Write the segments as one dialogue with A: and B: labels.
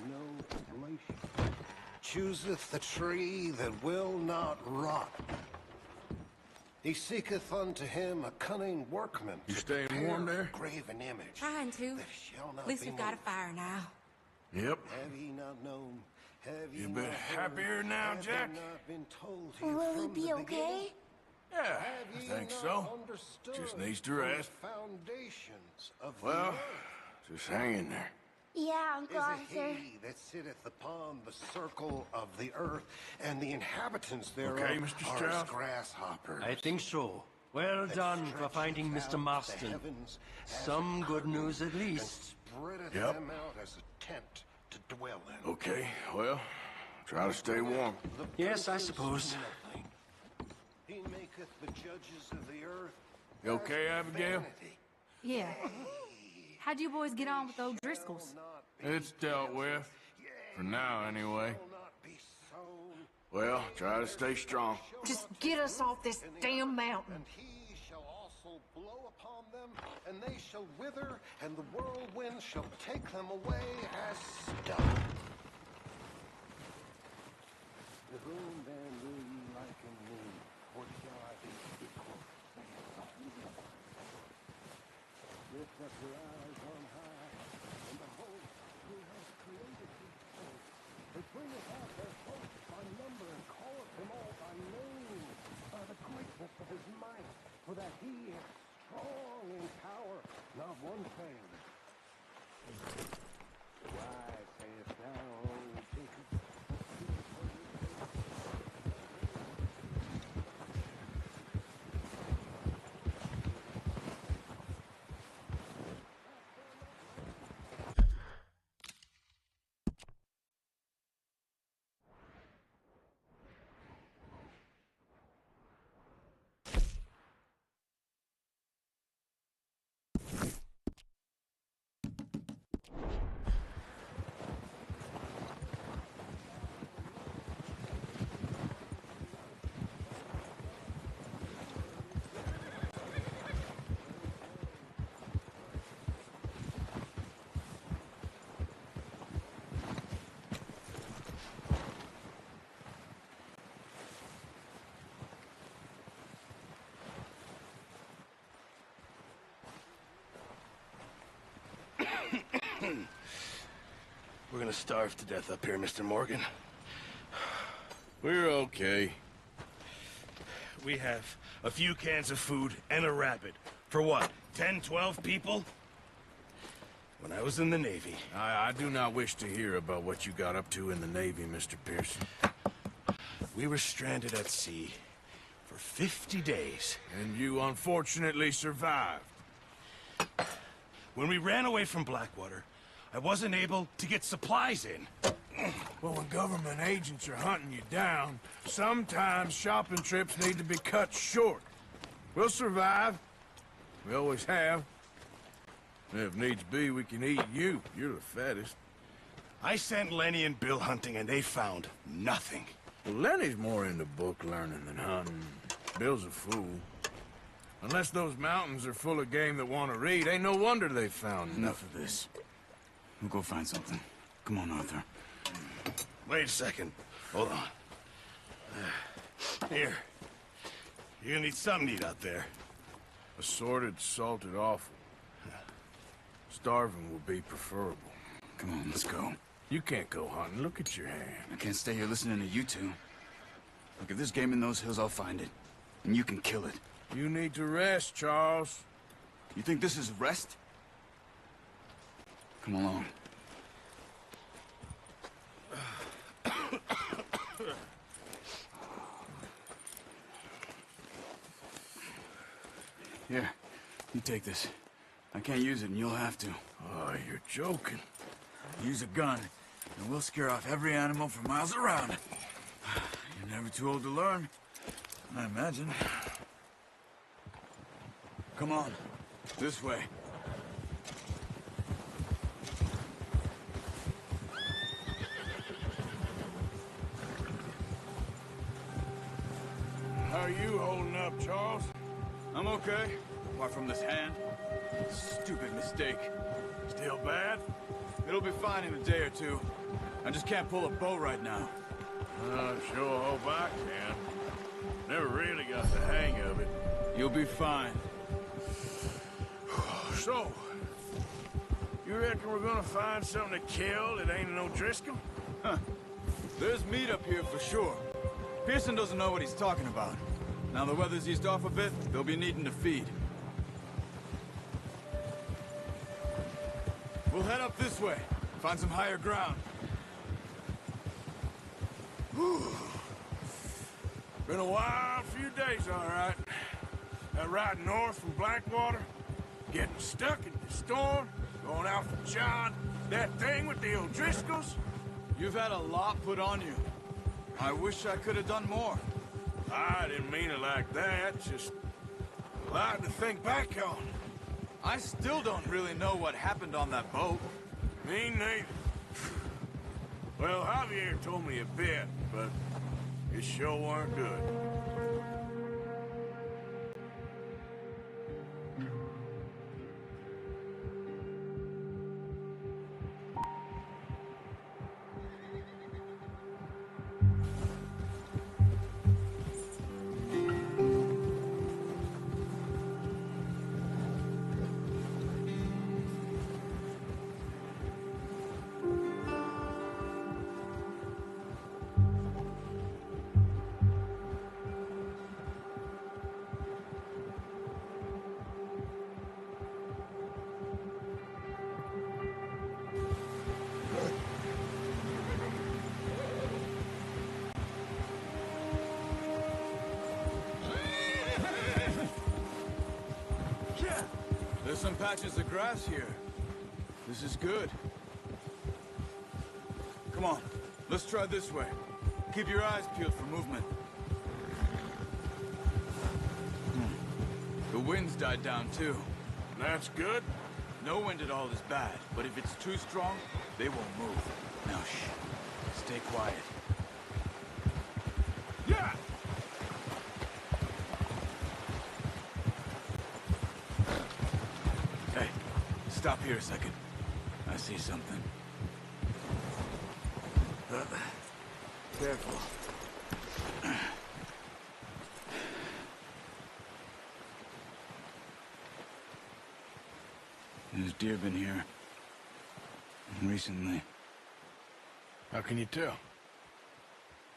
A: no tribulation. Chooseth the tree that will not rot. He seeketh unto him a cunning workman.
B: You staying warm there?
A: Graven image.
C: Trying to. At least we've got a fire now.
B: Yep.
A: Have ye not known? Have ye
B: You
A: not
B: been
A: heard?
B: happier now,
A: Have
B: Jack?
A: ye not been told you
D: Will he
A: from
D: be
A: the
D: okay?
A: beginning?
B: Yeah,
A: Have
B: I
A: ye
B: think
A: not
B: so.
A: understood
B: Just needs to
A: from the
B: rest.
A: foundations of the
B: Well,
A: earth?
B: just hang in there.
D: Yeah, Uncle
A: Is
D: Arthur.
A: it he that sitteth upon the circle of the earth, and the inhabitants thereof
B: Okay, Mr.
A: are
B: Strauss?
A: as grasshoppers?
E: I think so. Well
A: That
E: done for
A: stretcheth
E: finding
A: out
E: Mr.
A: the
E: Marston.
A: heavens as
E: Some
A: a
E: good
A: curtain,
E: news at
A: and
E: least.
A: spreadeth
B: Yep.
A: them out as a tent to dwell in.
B: Okay, well, try to stay warm.
A: The
E: Yes, I
A: princes
E: suppose.
A: nothing. He maketh the judges of the earth.
B: You okay,
A: as
B: Abigail?
A: vanity.
C: Yeah. How'd you boys get on with those Driscolls?
B: It's dealt with. For now, anyway.
A: Shall not be sown,
B: Well, try to stay strong.
C: Just get us off this damn mountain.
A: and he shall also blow upon them, and they shall wither, and the whirlwind shall take them away as stubble. To whom then will ye liken me, or shall I be equal? Lift up your eyes on high, and behold, who has created these things. They bringeth out their hosts by number, and calleth them all by name, by the greatness of his might, for that he is strong in power, not one faileth. Why sayest thou, O Jacob?
F: We're gonna starve to death up here, Mr. Morgan.
B: We're okay.
F: We have a few cans of food and a rabbit. For what, 10, 12 people? When I was in the Navy,
B: I do not wish to hear about what you got up to in the Navy, Mr. Pearson.
F: we were stranded at sea for 50 days.
B: And you unfortunately survived.
F: When we ran away from Blackwater, I wasn't able to get supplies in.
B: Well, when government agents are hunting you down, sometimes shopping trips need to be cut short. We'll survive. We always have. If needs be, we can eat you. You're the fattest.
F: I sent Lenny and Bill hunting, and they found nothing.
B: Well, Lenny's more into book learning than hunting. Bill's a fool. Unless those mountains are full of game that want to read, ain't no wonder they found
G: Enough of this. We'll go find something. Come on, Arthur.
F: Wait a second. Hold on. Here. You're gonna need something to eat out there.
B: assorted, salted offal. Starving will be preferable.
G: Come on, let's go.
B: You can't go hunting. Look at your hand.
G: I can't stay here listening to you two. Look, if there's game in those hills, I'll find it. And you can kill it.
B: You need to rest, Charles.
G: You think this is rest? Come along. Here, you take this. I can't use it, and you'll have to.
B: Oh, you're joking.
G: Use a gun, and we'll scare off every animal for miles around. You're never too old to learn, I imagine. Come on, this way.
B: How are you holding up, Charles?
G: I'm okay, apart from this hand. Stupid mistake.
B: Still bad?
G: It'll be fine in a day or two. I just can't pull a bow right now.
B: I sure hope I can. Never really got the hang of it.
G: You'll be fine.
B: So, you reckon we're gonna find something to kill that ain't no Driscoll?
G: Huh. There's meat up here for sure. Pearson doesn't know what he's talking about. Now the weather's eased off a bit, they'll be needing to feed. We'll head up this way. Find some higher ground.
B: Whew. Been a wild few days, all right. That ride north from Blackwater, getting stuck in the storm, going out for John, that thing with the O'Driscolls.
G: You've had a lot put on you. I wish I could have done more.
B: I didn't mean it like that, just a lot to think back on.
G: I still don't really know what happened on that boat.
B: Me neither. Well, Javier told me a bit, but it sure weren't good.
G: There's some patches of grass here. This is good. Come on, let's try this way. Keep your eyes peeled for movement. The wind's died down too.
B: That's good.
G: No wind at all is bad, but if it's too strong, they won't move. Now shh, stay quiet.
B: Yeah!
G: Hey, stop here a second. I see something. Careful. There's deer been here. Recently.
B: How can you tell?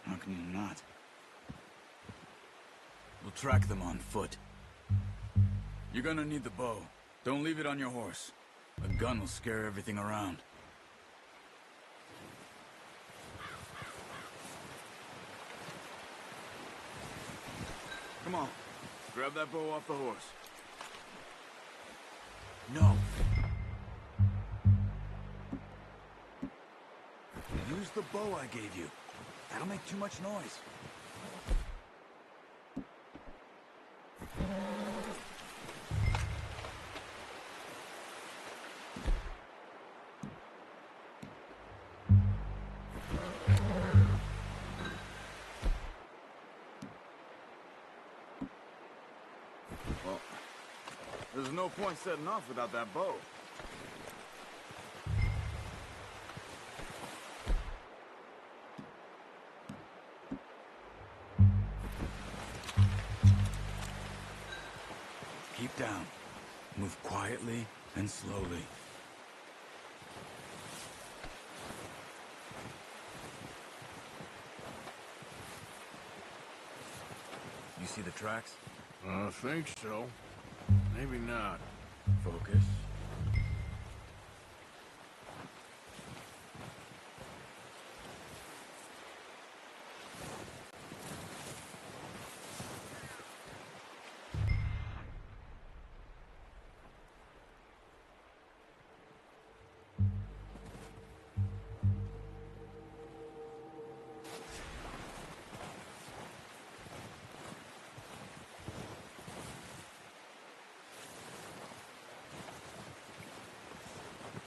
G: How can you not? We'll track them on foot. You're gonna need the bow. Don't leave it on your horse. A gun will scare everything around. Come on. Grab that bow off the horse. No. Use the bow I gave you. That'll make too much noise. Well, there's no point setting off without that bow. Keep down. Move quietly and slowly. You see the tracks?
B: I think so. Maybe not.
G: Focus.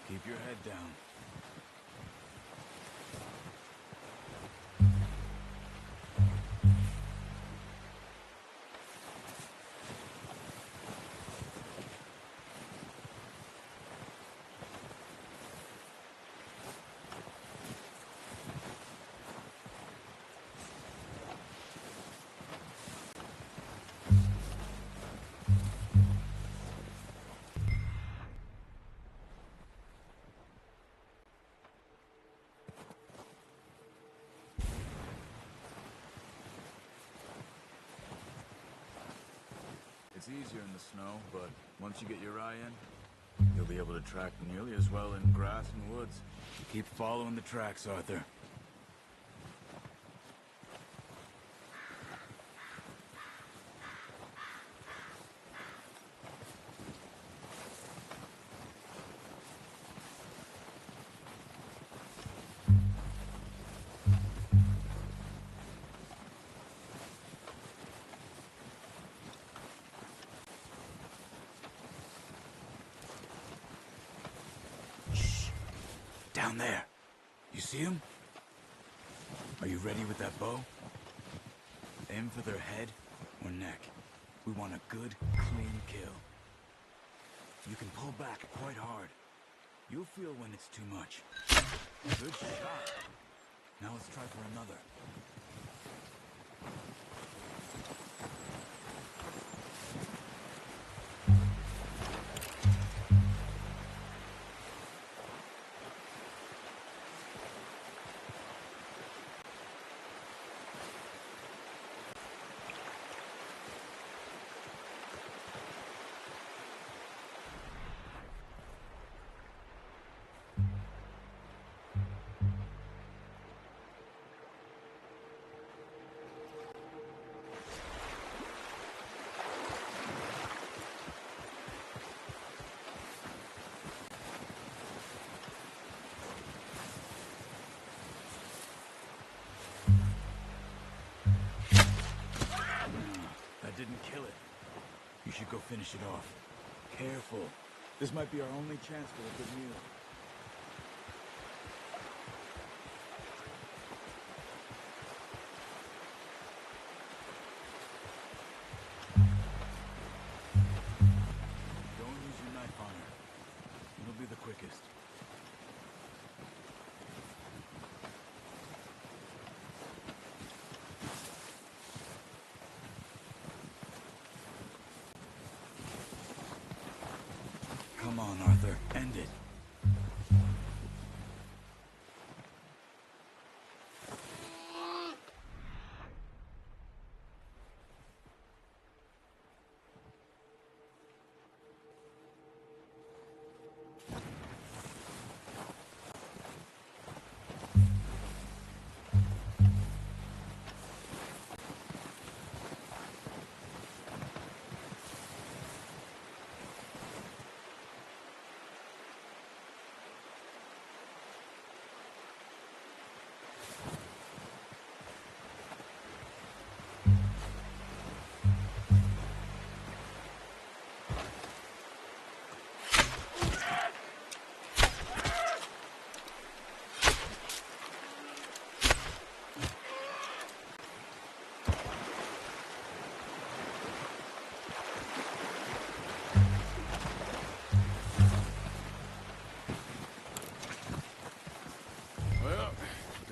G: Keep your head down. It's easier in the snow, but once you get your eye in, you'll be able to track nearly as well in grass and woods. Keep following the tracks, Arthur. Down there. You see him? Are you ready with that bow? Aim for their head or neck. We want a good, clean kill. You can pull back quite hard. You'll feel when it's too much. Good shot. Now let's try for another. Didn't kill it. You should go finish it off. Careful. This might be our only chance for a good meal. Don't use your knife on her. It'll be the quickest. Come on, Arthur. End it.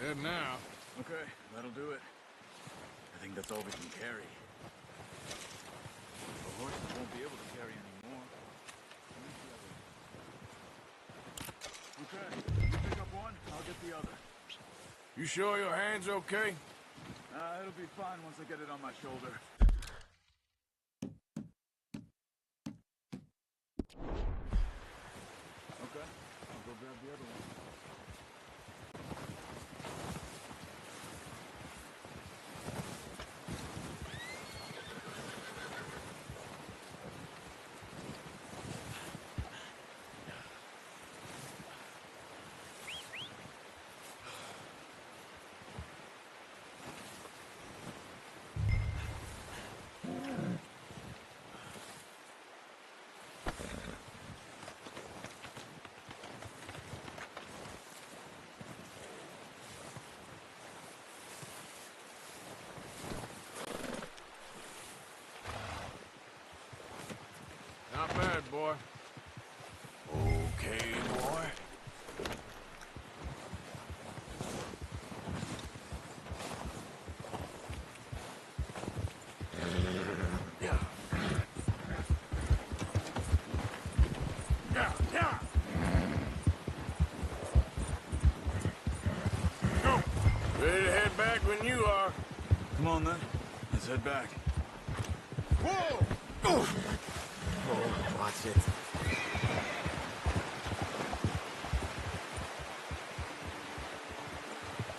B: Dead now.
G: Okay, that'll do it. I think that's all we can carry. The horses won't be able to carry anymore. Okay, you pick up one, I'll get the other.
B: You sure your hand's okay?
G: It'll be fine once I get it on my shoulder. Okay, I'll go grab the other one.
B: Not bad, boy.
G: Okay, boy.
B: Yeah. Yeah. Go. Ready to head back when you are.
G: Come on, then. Let's head back.
B: Whoa!
G: Oh, watch it.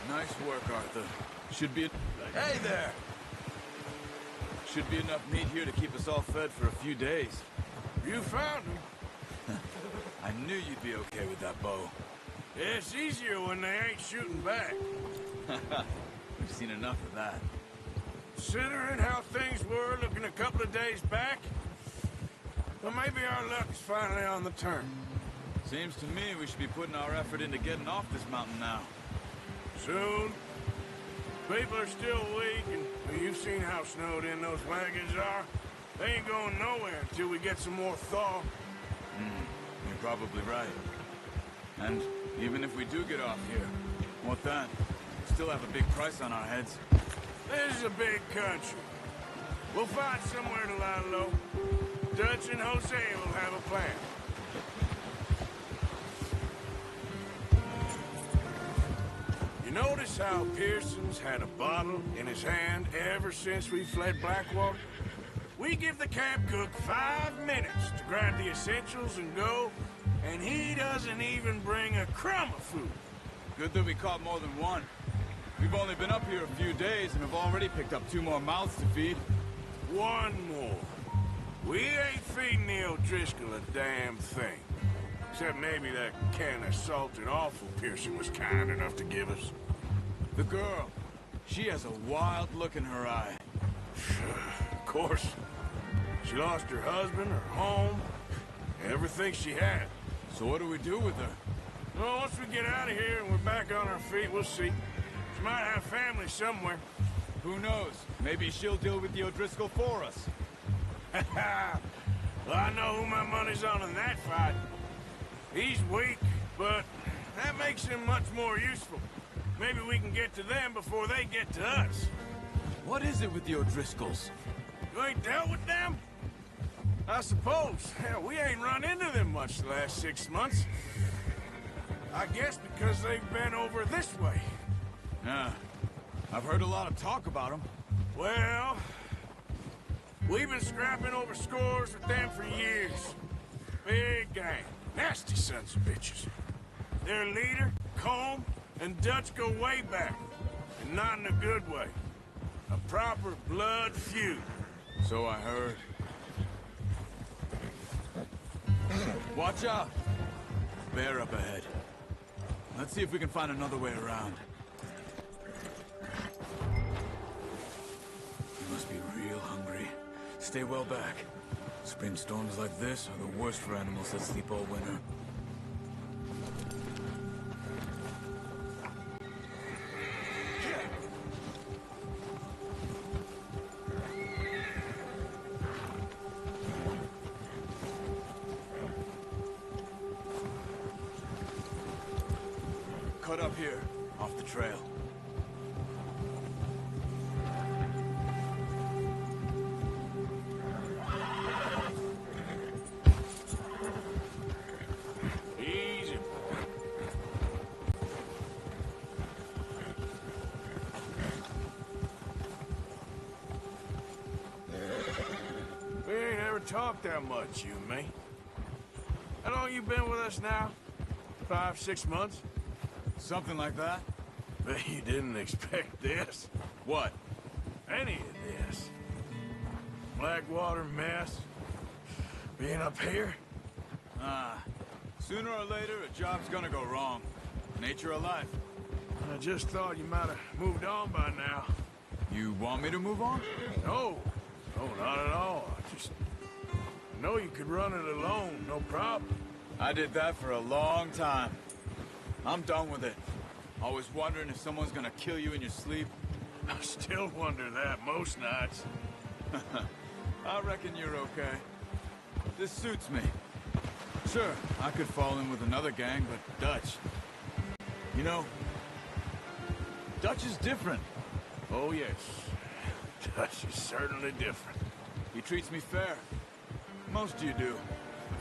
G: Nice work, Arthur. Should be... Hey there! Should be enough meat here to keep us all fed for a few days.
B: You found him.
G: I knew you'd be okay with that bow.
B: It's easier when they ain't shooting back.
G: We've seen enough of that.
B: Considering how things were looking a couple of days back, well, maybe our luck's finally on the turn.
G: Seems to me we should be putting our effort into getting off this mountain now.
B: Soon. People are still weak, and well, you've seen how snowed in those wagons are. They ain't going nowhere until we get some more thaw.
G: You're probably right. And even if we do get off here, what then? We still have a big price on our heads.
B: This is a big country. We'll find somewhere to lie low. Dutch and Jose will have a plan. You notice how Pearson's had a bottle in his hand ever since we fled Blackwater? We give the camp cook 5 minutes to grab the essentials and go, and he doesn't even bring a crumb of food.
G: Good that we caught more than one. We've only been up here a few days and have already picked up 2 more mouths to feed.
B: One more. We ain't feeding the O'Driscoll a damn thing. Except maybe that can of salted offal Pearson was kind enough to give us.
G: The girl. She has a wild look in her eye.
B: Of course. She lost her husband, her home, everything she had.
G: So what do we do with her?
B: Well, once we get out of here and we're back on our feet, we'll see. She might have family somewhere.
G: Who knows? Maybe she'll deal with the O'Driscoll for us.
B: Well, I know who my money's on in that fight. He's weak, but that makes him much more useful. Maybe we can get to them before they get to us.
G: What is it with the O'Driscolls?
B: You ain't dealt with them? I suppose. Hell, we ain't run into them much the last 6 months. I guess because they've been over this way.
G: Yeah. I've heard a lot of talk about them.
B: Well, we've been scrapping over scores with them for years. Big gang. Nasty sons of bitches. Their leader, Combe, and Dutch go way back. And not in a good way. A proper blood feud.
G: So I heard. Watch out! Bear up ahead. Let's see if we can find another way around. You must be real hungry. Stay well back. Spring storms like this are the worst for animals that sleep all winter. Cut up here, off the trail.
B: Easy. We ain't ever talked that much, you and me. How long you been with us now? 5, 6 months?
G: Something like that?
B: Bet you didn't expect this.
G: What?
B: Any of this. Blackwater mess. Being up here.
G: Sooner or later, a job's gonna go wrong. Nature of life.
B: I just thought you might have moved on by now.
G: You want me to move on?
B: No. No, not at all. I just know you could run it alone, no problem.
G: I did that for a long time. I'm done with it. Always wondering if someone's gonna kill you in your sleep.
B: I still wonder that most nights.
G: I reckon you're okay. This suits me. Sure, I could fall in with another gang, but Dutch... You know, Dutch is different.
B: Oh, yes. Dutch is certainly different.
G: He treats me fair. Most of you do.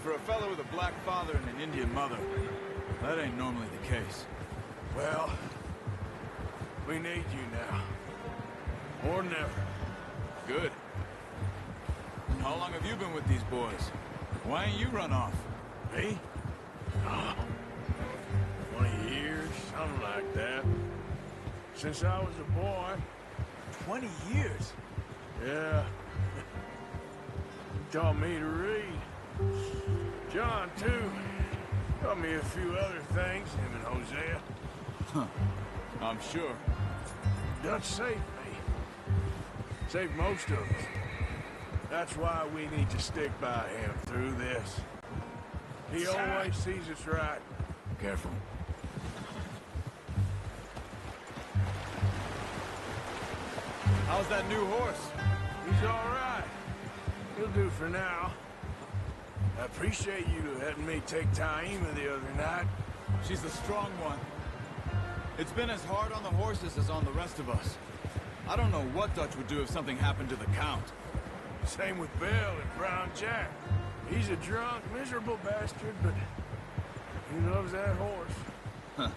G: For a fellow with a black father and an Indian mother, that ain't normally the case.
B: Well, we need you now. Or never.
G: Good. How long have you been with these boys? Why ain't you run off?
B: Me? 20 years, something like that. Since I was a boy.
G: 20 years?
B: Yeah. He taught me to read. John, too. Taught me a few other things, him and Hosea.
G: Huh. I'm sure.
B: Dutch saved me. Saved most of us. That's why we need to stick by him through this. He always sees us right.
G: Careful. How's that new horse?
B: He's all right. He'll do for now. I appreciate you letting me take Taima the other night.
G: She's the strong one. It's been as hard on the horses as on the rest of us. I don't know what Dutch would do if something happened to the Count.
B: Same with Bill and Brown Jack. He's a drunk, miserable bastard, but he loves that horse.
G: Huh.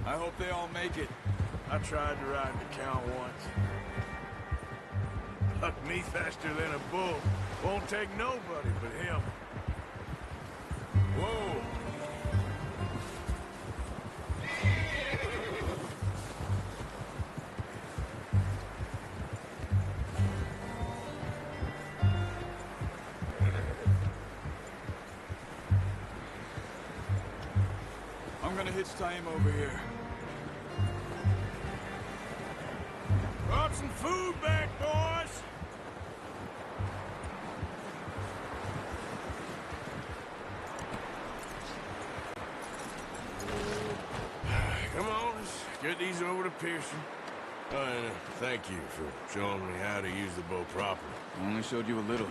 G: I hope they all make it.
B: I tried to ride the Count once. Bucked me faster than a bull. Won't take nobody but him.
G: Whoa! I'm gonna hitch Taima over here.
B: Brought some food back, boys! Come on, let's get these over to Pearson. And thank you for showing me how to use the bow properly.
G: I only showed you a little.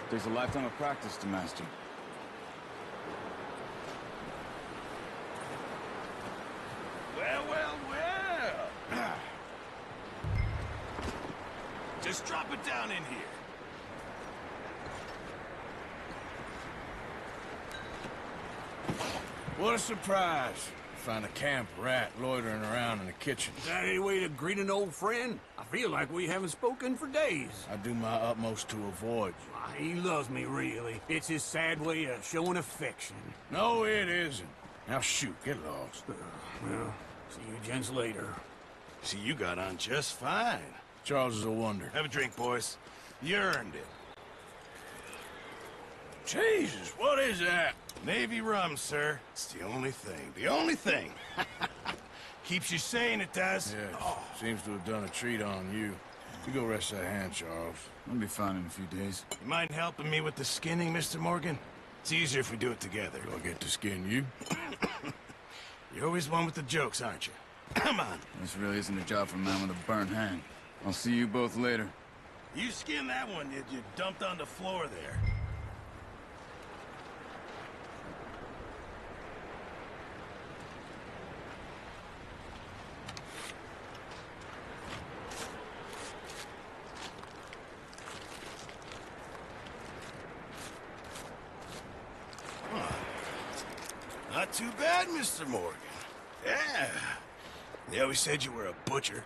G: Takes a lifetime of practice to master.
F: Well, well, well. Just drop it down in here.
B: What a surprise. Find a camp rat loitering around in the kitchen.
E: Is that any way to greet an old friend? I feel like we haven't spoken for days.
B: I do my utmost to avoid you.
E: He loves me, really. It's his sad way of showing affection.
B: No, it isn't. Now shoot, get lost.
E: Well, see you gents later.
F: See, you got on just fine.
B: Charles is a wonder.
F: Have a drink, boys. You earned it.
B: Jesus, what is that?
F: Navy rum, sir. It's the only thing. The only thing. Keeps you sane, it does.
B: Yes, seems to have done a treat on you. You go rest that hand, Charles.
G: I'll be fine in a few days.
F: You mind helping me with the skinning, Mr. Morgan? It's easier if we do it together.
B: Do I get to skin you?
F: You're always one with the jokes, aren't you? Come on.
G: This really isn't a job for a man with a burnt hand. I'll see you both later.
F: You skin that one you dumped on the floor there. Not too bad, Mr. Morgan. Yeah. They always said you were a butcher.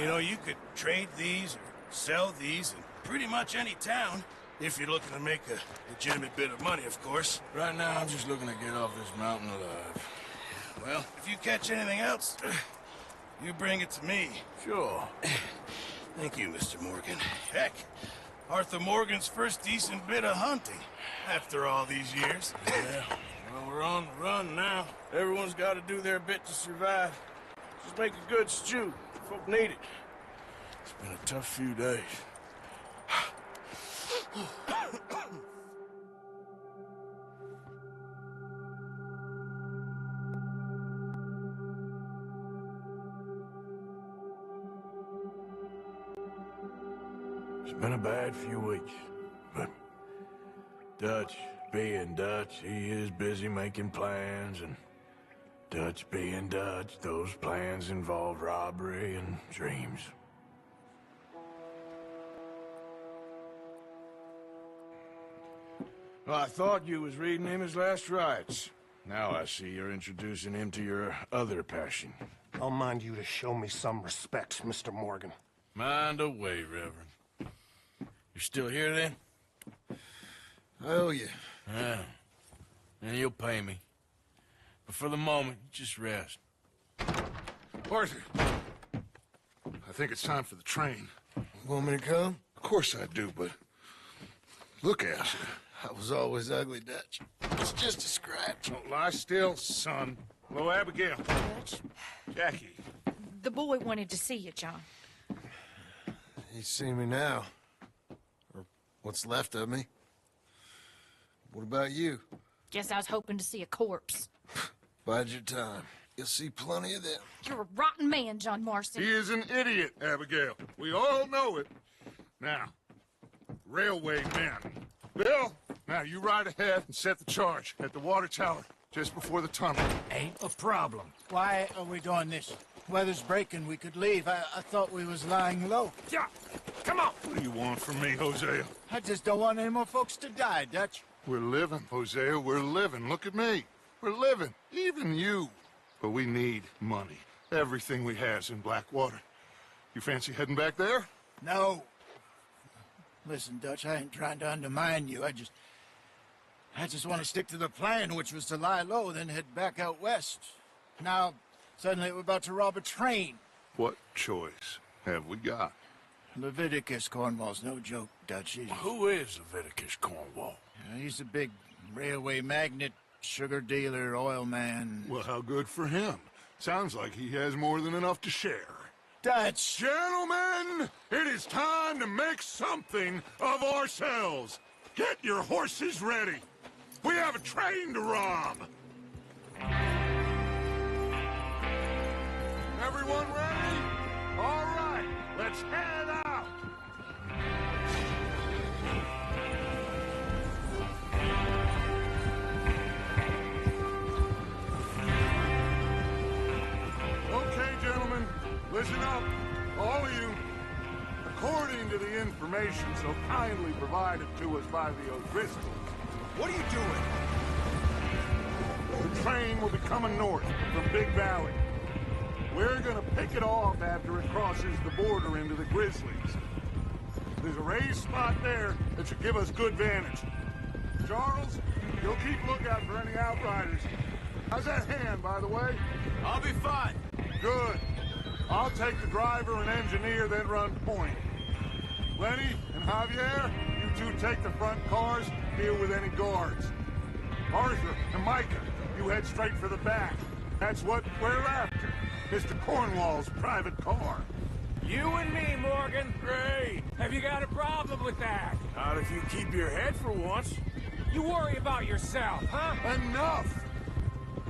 F: You know, you could trade these or sell these in pretty much any town, if you're looking to make a legitimate bit of money, of course.
B: Right now, I'm just looking to get off this mountain alive.
F: Well, if you catch anything else, you bring it to me.
B: Sure.
F: Thank you, Mr. Morgan. Heck, Arthur Morgan's first decent bit of hunting, after all these years.
B: Yeah. Well, we're on the run now. Everyone's got to do their bit to survive. Just make a good stew. Folk need it. It's been a tough few days. It's been a bad few weeks, but Dutch being Dutch, he is busy making plans, and Dutch being Dutch, those plans involve robbery and dreams. Well, I thought you was reading him his last rites. Now I see you're introducing him to your other passion.
A: I'll mind you to show me some respect, Mr. Morgan.
B: Mind away, Reverend. You're still here, then?
D: I owe you.
B: Yeah. And you'll pay me. But for the moment, just rest.
H: Arthur, I think it's time for the train.
D: Want me to come?
H: Of course I do, but look at you.
D: I was always ugly, Dutch. It's just a scratch.
H: Don't lie still, son. Hello, Abigail.
C: Dutch,
H: Jackie.
C: the boy wanted to see you, John.
D: He's seen me now. Or what's left of me. What about you?
C: Guess I was hoping to see a corpse.
D: Bide your time. You'll see plenty of them.
C: You're a rotten man, John Marston.
H: He is an idiot, Abigail. We all know it. Now, railway men. Bill, now you ride ahead and set the charge at the water tower just before the tunnel.
I: Ain't a problem. Why are we doing this? Weather's breaking, we could leave. I thought we was lying low.
H: Yeah, come on. What do you want from me, Hosea?
I: I just don't want any more folks to die, Dutch.
H: We're living, Hosea, we're living. Look at me. We're living. Even you. But we need money. Everything we has in Blackwater. You fancy heading back there?
I: No. Listen, Dutch, I ain't trying to undermine you. I just want to stick to the plan, which was to lie low, then head back out west. Now, suddenly we're about to rob a train.
H: What choice have we got?
I: Leviticus Cornwall's no joke, Dutch.
B: Who is Leviticus Cornwall?
I: He's a big railway magnate, sugar dealer, oil man.
H: Well, how good for him. Sounds like he has more than enough to share.
I: Dutch!
H: Gentlemen, it is time to make something of ourselves. Get your horses ready. We have a train to rob. Everyone ready? All right, let's head out. Okay, gentlemen, listen up, all of you. According to the information so kindly provided to us by the O'Driscolls,
E: What are you doing?
H: the train will be coming north from Big Valley. We're gonna pick it off after it crosses the border into the Grizzlies. There's a raised spot there that should give us good vantage. Charles, you'll keep lookout for any outriders. How's that hand, by the way?
E: I'll be fine.
H: Good. I'll take the driver and engineer, then run point. Lenny and Javier, you two take the front cars, deal with any guards. Arthur and Micah, you head straight for the back. That's what we're after. Mr. Cornwall's private car.
E: You and me, Morgan.
B: Great.
E: Have you got a problem with that?
B: Not if you keep your head for once.
E: You worry about yourself, huh?
H: Enough!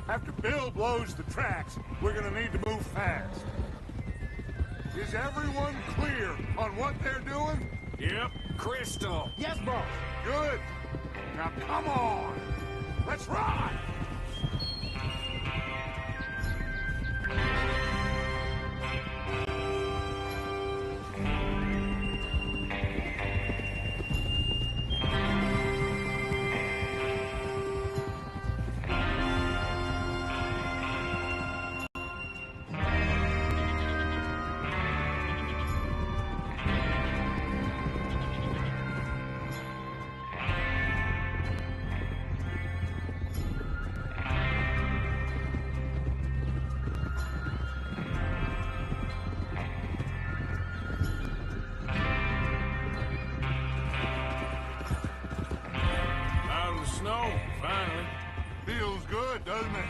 H: After Bill blows the tracks, we're gonna need to move fast. Is everyone clear on what they're doing?
B: Yep.
E: Crystal.
I: Yes, boss.
H: Good. Now come on! Let's ride!
B: Out of the snow, finally.
H: Feels good, doesn't it?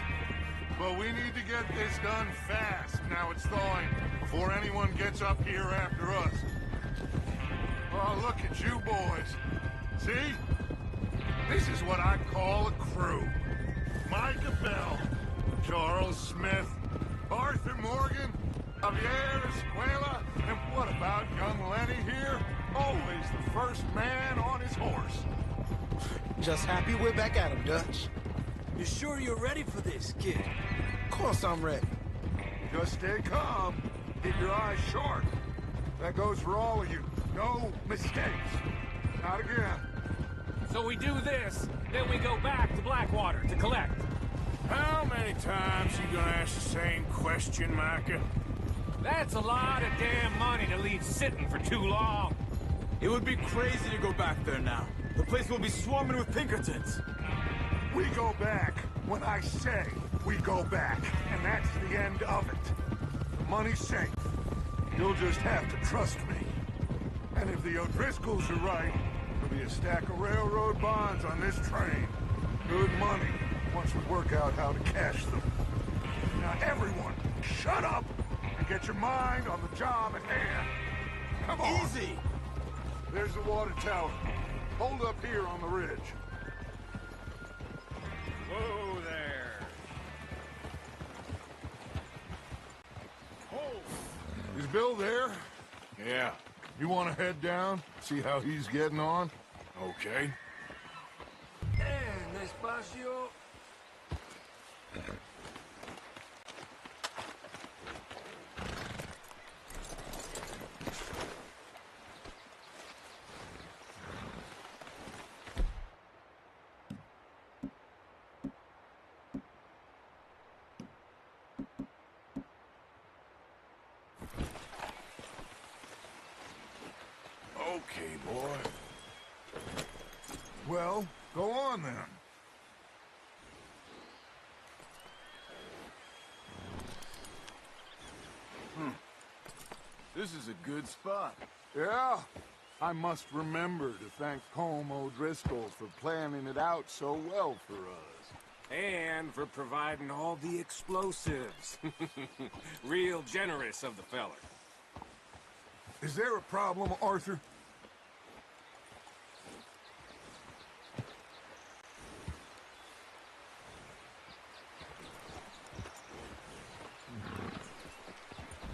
H: But we need to get this done fast, now it's thawing, before anyone gets up here after us. Oh, look at you boys. See? This is what I call a crew. Micah Bell, Charles Smith, Arthur Morgan, Javier Escuela, and what about young Lenny here? Always the first man on his horse.
D: Just happy we're back at him, Dutch.
E: You sure you're ready for this, kid?
D: Of course I'm ready.
H: Just stay calm. Keep your eyes sharp. That goes for all of you. No mistakes. Not again.
E: So we do this, then we go back to Blackwater to collect.
B: How many times you gonna ask the same question, Micah?
E: That's a lot of damn money to leave sitting for too long.
G: It would be crazy to go back there now. The place will be swarming with Pinkertons.
H: We go back when I say we go back, and that's the end of it. The money's safe. You'll just have to trust me. And if the O'Driscolls are right, there'll be a stack of railroad bonds on this train. Good money, once we work out how to cash them. Now everyone, shut up and get your mind on the job at hand. Come on.
G: Easy!
H: There's the water tower. Hold up here on the ridge.
F: Whoa there.
H: Is Bill there?
B: Yeah,
H: You want to head down, see how he's getting on?
B: okay.
F: Despacio.
B: Okay, boy.
H: Well, go on then.
B: This is a good spot.
H: Yeah, I must remember to thank Colm O'Driscoll for planning it out so well for us.
E: And for providing all the explosives. Real generous of the feller.
H: Is there a problem, Arthur?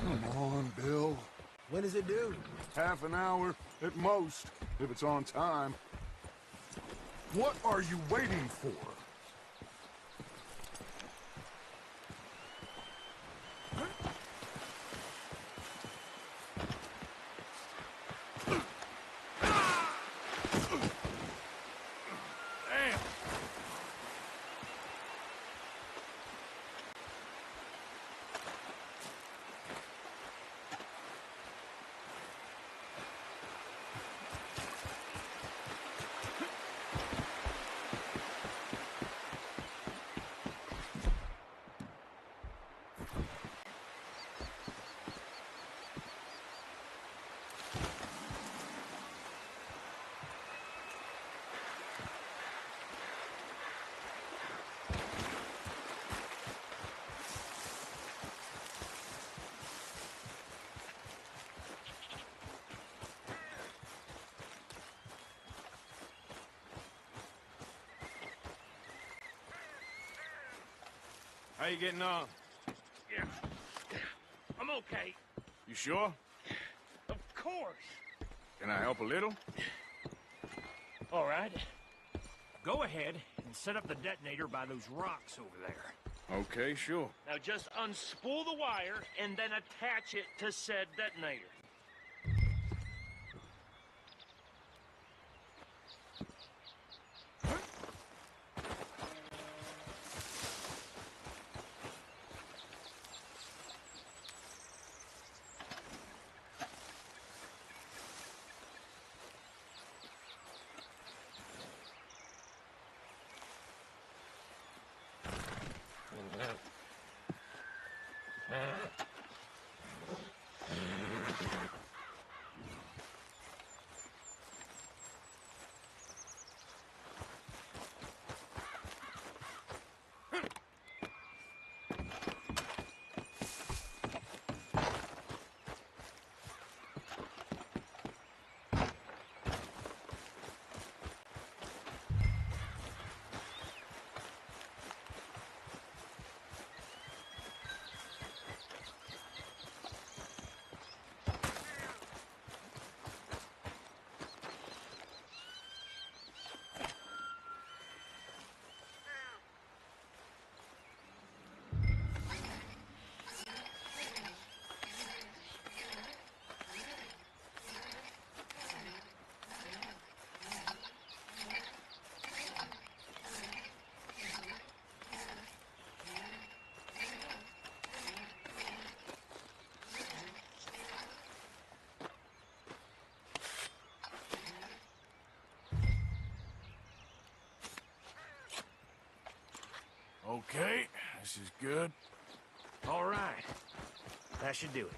H: Come on, Bill.
D: When does it due?
H: Half an hour at most, if it's on time. What are you waiting for?
F: How you getting on? Yeah. I'm okay.
B: You sure?
F: Of course.
B: Can I help a little?
F: All right. Go ahead and set up the detonator by those rocks over there.
B: Okay, sure.
F: Now just unspool the wire and then attach it to said detonator.
B: This is good.
E: All right. That should do it.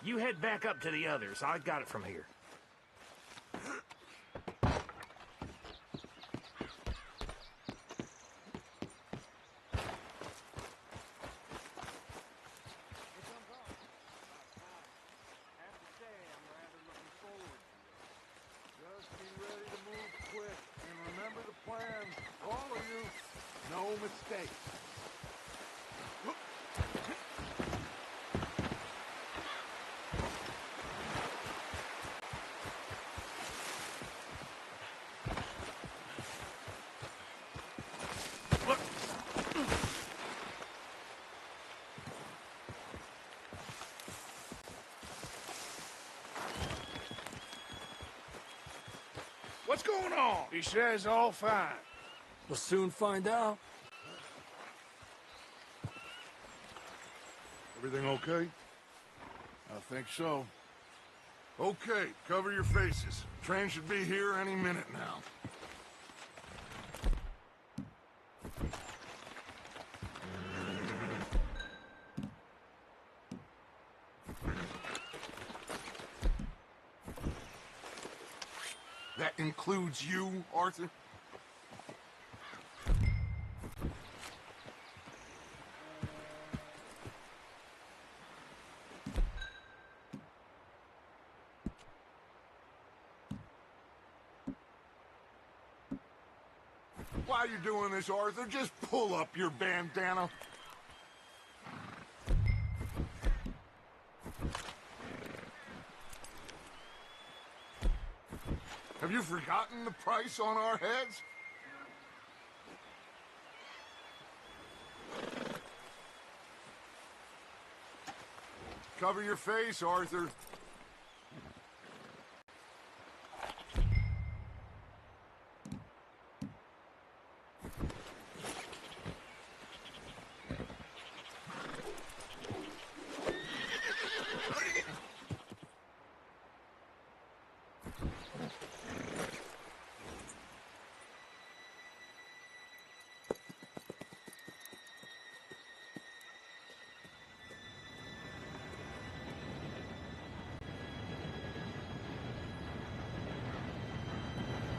E: You head back up to the others. I got it from here.
H: Just be ready to move quick, and remember the plan. All of you, no mistakes.
B: What's going on? He says all fine.
E: We'll soon find out.
H: Everything okay?
B: I think so.
H: Okay, cover your faces. Train should be here any minute now. That includes you, Arthur? Why are you doing this, Arthur? Just pull up your bandana. Have you forgotten the price on our heads? Cover your face, Arthur.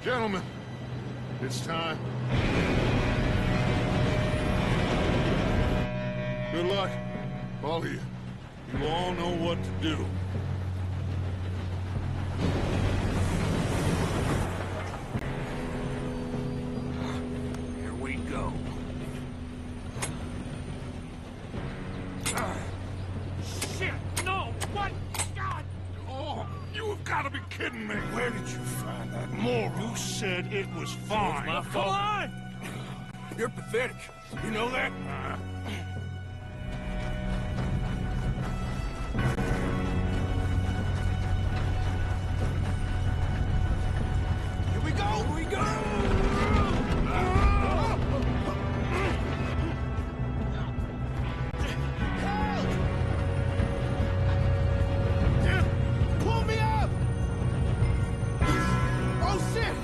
H: Gentlemen, it's time. Good luck, all of you. You all know what to do.
E: Here we go. Shit! No! What? God!
H: Oh, you have got to be kidding me.
B: Where did you find that moron?
H: You said it was fine.
B: My fault.
E: Come on!
B: You're pathetic. You know that?
E: Here we go! Here we go!
I: Pull me up! Oh, shit!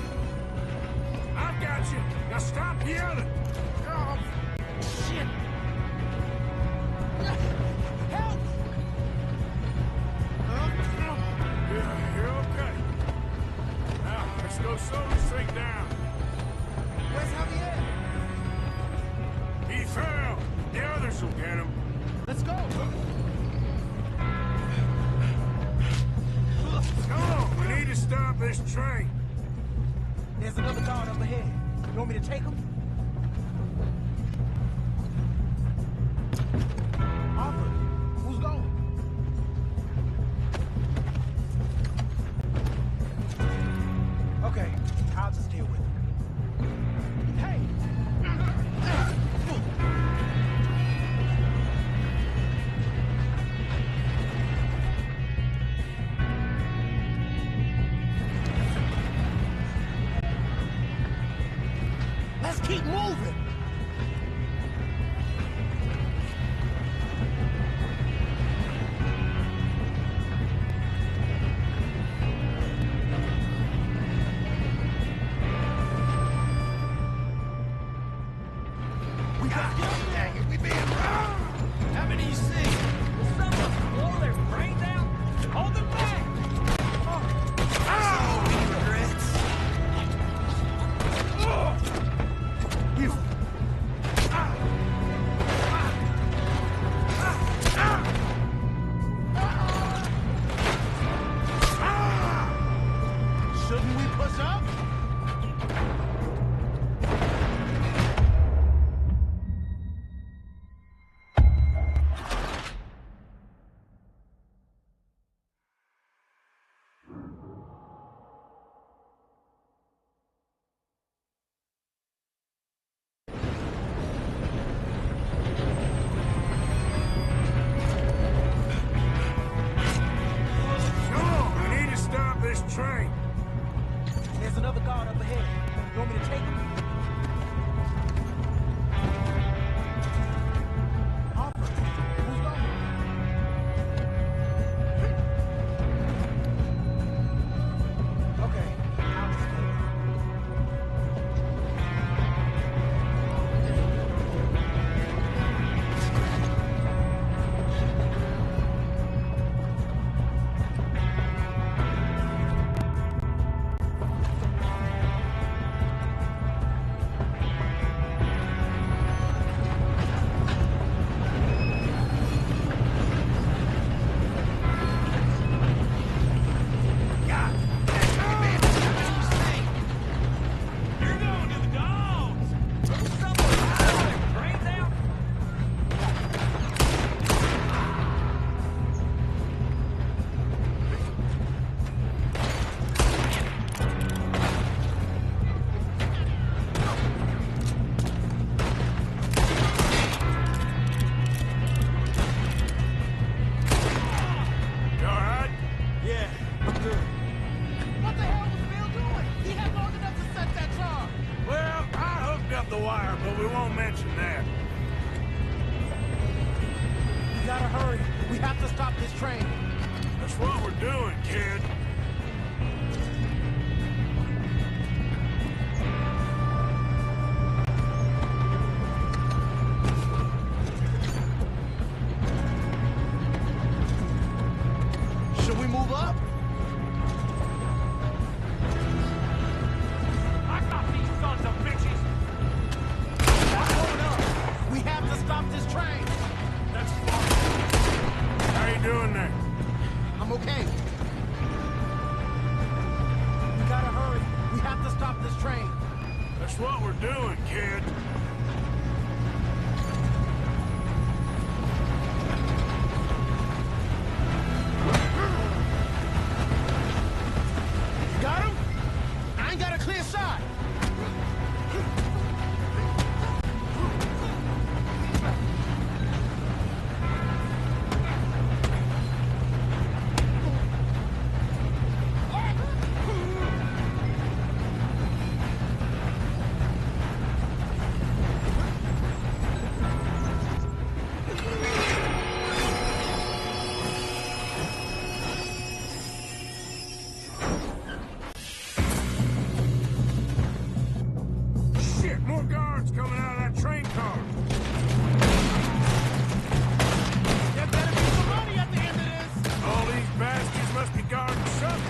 B: I got you. Now stop yelling.
I: Oh, shit! Help!
B: Yeah, you're okay. Now, let's go slow this thing down.
I: Where's Javier?
B: He fell. The others will get him.
I: Let's go!
B: Come on, we need to stop this train.
I: There's another guard up ahead. You want me to take him? Arthur, who's going? Okay, I'll just deal with him. Hey! Let's gotta hurry. We have to stop this train.
B: That's what we're doing, kid.
I: Should we move up?
E: I got these sons of bitches!
I: I'm going up. We have to stop this train.
B: That's fine. How you doing there?
I: I'm okay. We gotta hurry. We have to stop this train.
B: That's what we're doing, kid.
I: You got him? I ain't got a clear shot.
B: Shit, more guards coming out of that train car.
I: There better be some money at the end of this.
B: All these bastards must be guarding something.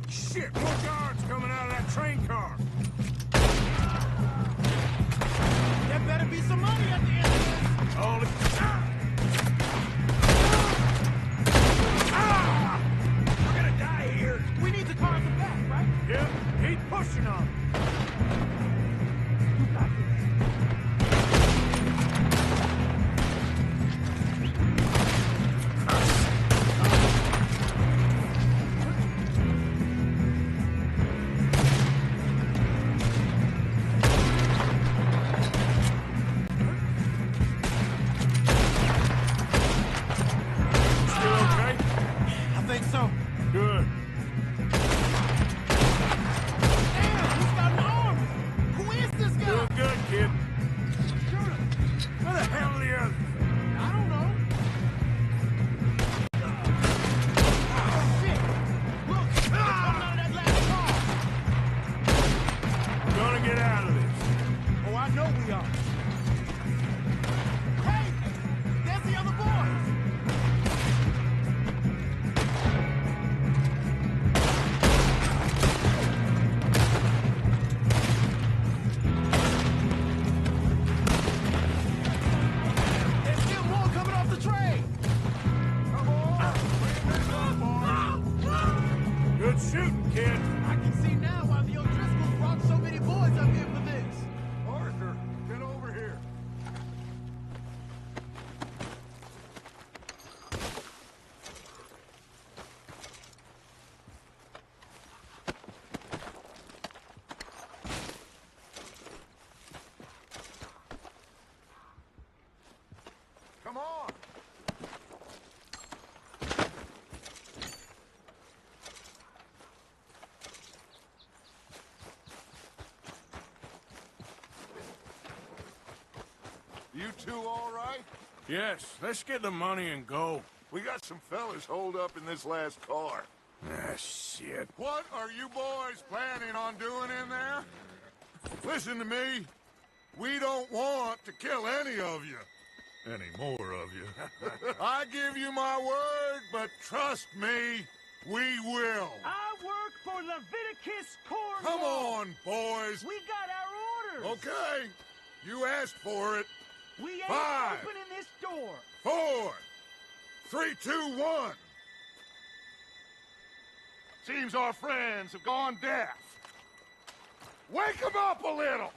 B: Shit, more guards coming out of that train car.
I: There better be some money at the end of this.
B: All the...
E: We're gonna die here!
I: We need the cars back, right?
B: Yep, keep pushing on.
I: You got this.
B: Still okay?
I: I think so.
B: Good.
I: Damn, he's got an arm. Who is this guy?
B: Doing good, kid. Where the hell are the others?
I: I don't know. Oh, shit. Look, they're coming out of that last car.
B: We're gonna get out of this.
I: Oh, I know we are. Hey, there's the other boys. There's still more coming off the train. Come on.
B: Good shooting, kid.
I: I can see now why the O'Driscolls brought so many boys up here for this.
H: Arthur, get over here. Come on. You two all right?
B: Yes, let's get the money and go.
H: We got some fellas holed up in this last car.
B: Ah, shit.
H: What are you boys planning on doing in there? Listen to me. We don't want to kill any of you. Any more of you. I give you my word, but trust me, we will.
E: I work for Leviticus Cornwall!
H: Come on, boys.
E: We got our orders!
H: Okay. You asked for it.
E: We ain't
H: 5,
E: opening this door!
H: 4, 3, 2, 1. Seems our friends have gone deaf. Wake them up a little.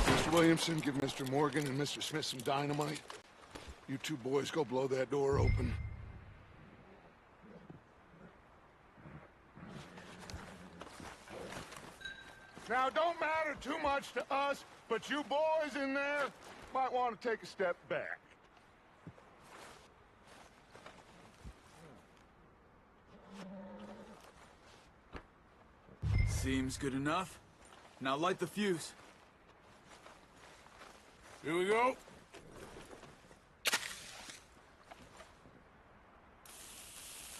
H: Mr. Williamson, give Mr. Morgan and Mr. Smith some dynamite. You two boys go blow that door open. Now, don't matter too much to us, but you boys in there might want to take a step back.
G: Seems good enough. Now light the fuse.
B: Here we go.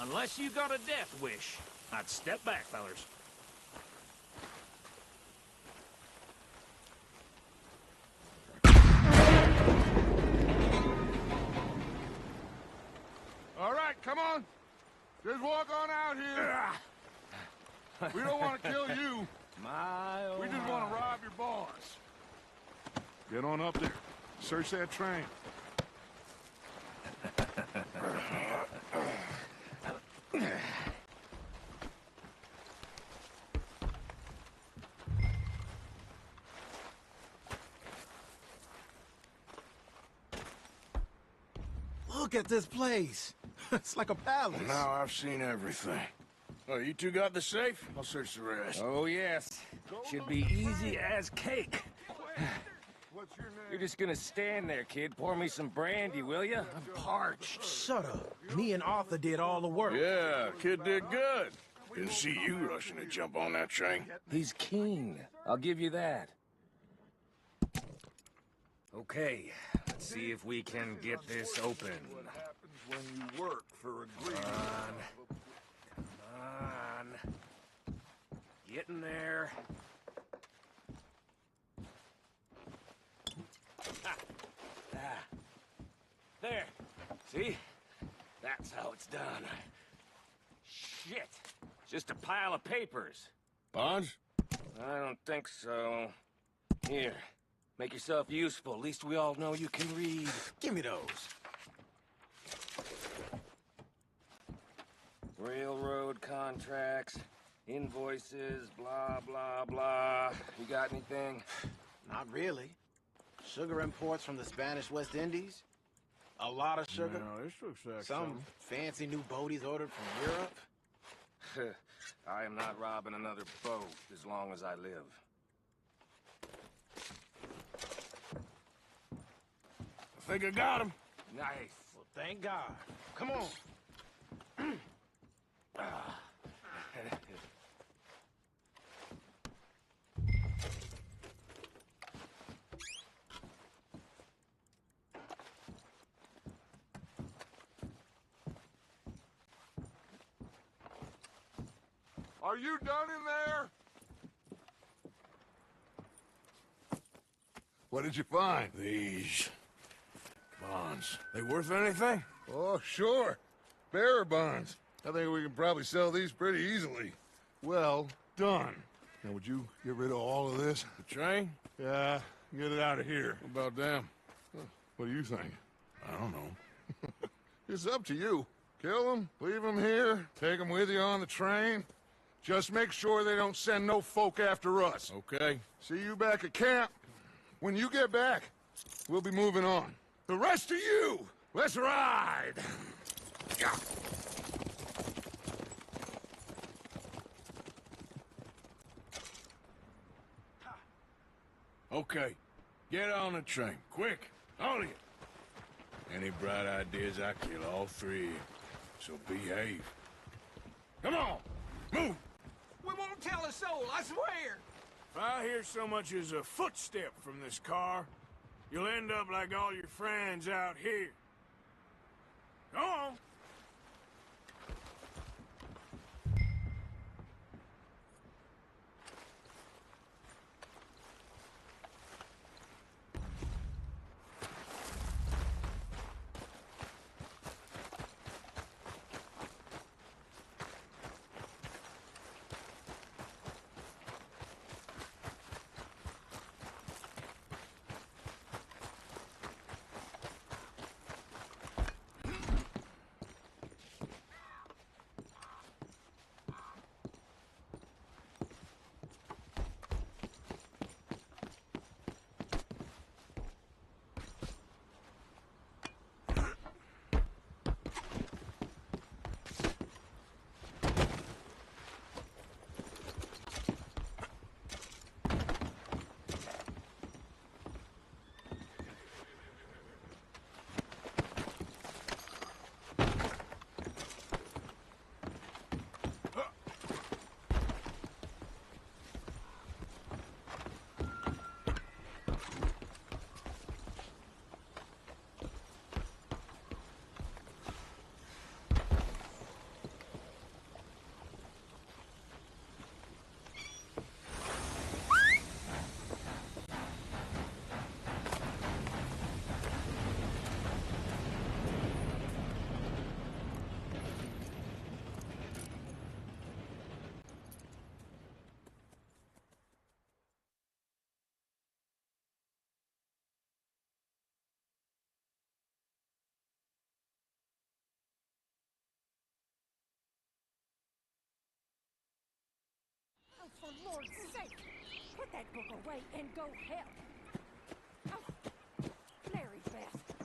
E: Unless you got a death wish, I'd step back, fellers.
H: All right, come on. Just walk on out here. We don't want to kill you. We just want to rob your boss. Get on up there. Search that train.
I: Look at this place. It's like a palace.
B: Now I've seen everything. Oh, you two got the safe? I'll search the rest.
J: Oh, yes. Should be easy as cake.
H: What's your name?
J: You're just gonna stand there, kid. Pour me some brandy, will you? I'm parched.
K: Shut up. Me and Arthur did all the work.
B: Yeah, kid did good. Didn't see you rushing to jump on that train.
J: He's keen. I'll give you that. Okay, let's see if we can get this open.
H: What happens when you work for a greedy?
J: Come on. Get in there. There. See? That's how it's done. Shit. Just a pile of papers.
B: Bonds?
J: I don't think so. Here. Make yourself useful. At least we all know you can read.
I: Give me those.
J: Railroad contracts, invoices, blah, blah, blah. You got anything?
K: Not really. Sugar imports from the Spanish West Indies. A lot of sugar.
B: No, this looks like
K: Some fancy new boaties ordered from Europe.
J: I am not robbing another boat as long as I live.
B: I think I got him.
J: Nice.
K: Well, thank God. Come on.
H: Are you done in there? What did you find?
B: These bonds. They worth anything?
H: Oh, sure. Bearer bonds. I think we can probably sell these pretty easily. Well done. Now, would you get rid of all of this?
B: The train?
H: Yeah, get it out of here.
B: What about them?
H: What do you think?
B: I don't know.
H: It's up to you. Kill them, leave them here, take them with you on the train. Just make sure they don't send no folk after us.
B: Okay.
H: See you back at camp. When you get back, we'll be moving on. The rest of you, let's ride! Yeah.
B: Okay. Get on the train. Quick. All of you. Any bright ideas, I kill all three of you. So behave. Come on! Move!
K: We won't tell a soul, I swear.
B: If I hear so much as a footstep from this car, you'll end up like all your friends out here. Go on!
L: Lord's sake! Put that book away and go help! Oh, Larry bastard!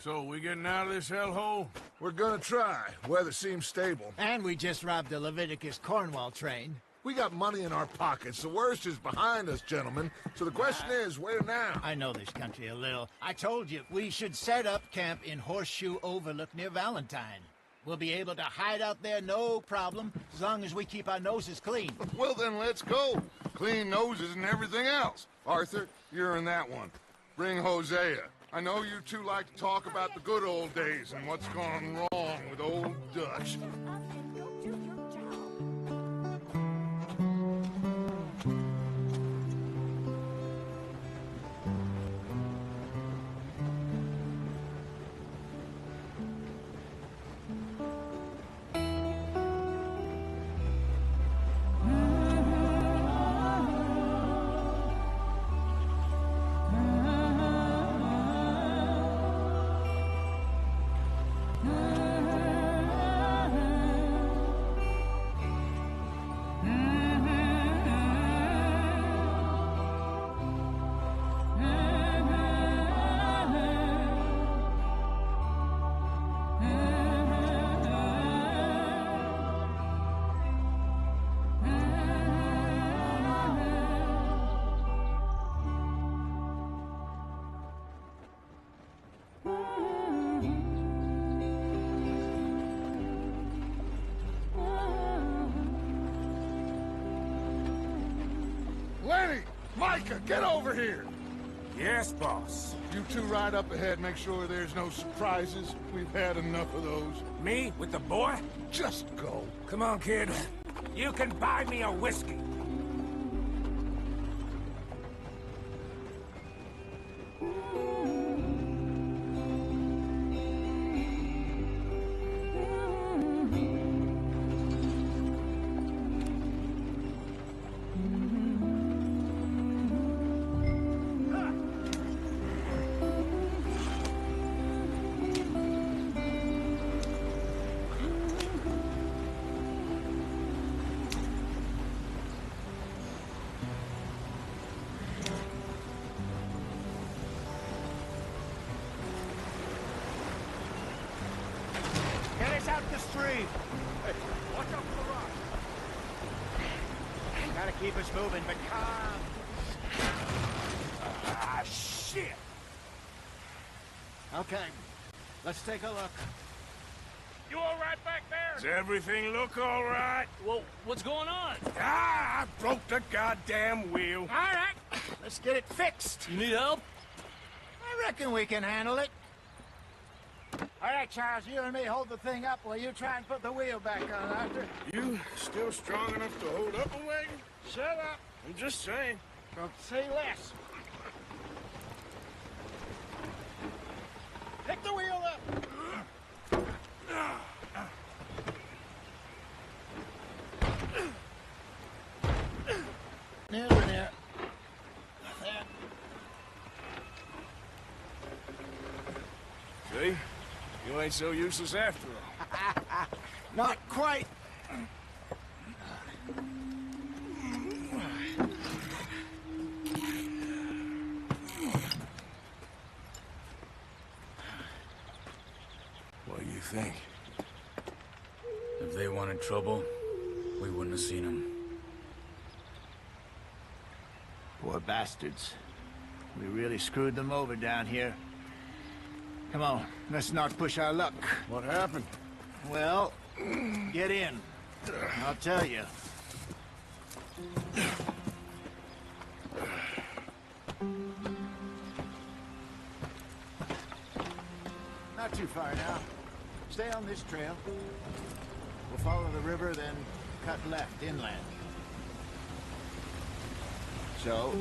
B: So, we getting out of this hellhole?
H: We're gonna try. Weather seems stable.
I: And we just robbed the Leviticus Cornwall train.
H: We got money in our pockets. The worst is behind us, gentlemen. So the question is, where now?
I: I know this country a little. I told you, we should set up camp in Horseshoe Overlook near Valentine. We'll be able to hide out there, no problem, as long as we keep our noses clean.
H: Well, then let's go. Clean noses and everything else. Arthur, you're in that one. Bring Hosea. I know you two like to talk about the good old days and what's gone wrong with old Dutch. Lenny! Micah, get over here!
B: Yes, boss.
H: You two ride up ahead, make sure there's no surprises. We've had enough of those.
E: Me? With the boy?
H: Just go.
E: Come on, kid. You can buy me a whiskey.
I: Out the street!
J: Hey, watch out for the rock.
I: Gotta keep us moving, but calm.
E: Ah, shit!
I: Okay, let's take a look.
J: You all right back there?
B: Does everything look all right?
J: Well, what's going on?
B: Ah, I broke the goddamn wheel.
I: All right, let's get it fixed.
J: You need help?
I: I reckon we can handle it. All right, Charles, you and me hold the thing up while you try and put the wheel back on, Arthur.
B: You still strong enough to hold up a wagon?
I: Shut up.
B: I'm just saying.
I: Don't say less. Pick the wheel up. Nearly there.
B: See? You ain't so useless after all.
I: Not quite.
B: What do you think?
G: If they wanted trouble, we wouldn't have seen them.
I: Poor bastards. We really screwed them over down here. Come on, let's not push our luck.
B: What happened?
I: Well, get in. I'll tell you. Not too far now. Stay on this trail. We'll follow the river, then cut left inland. So,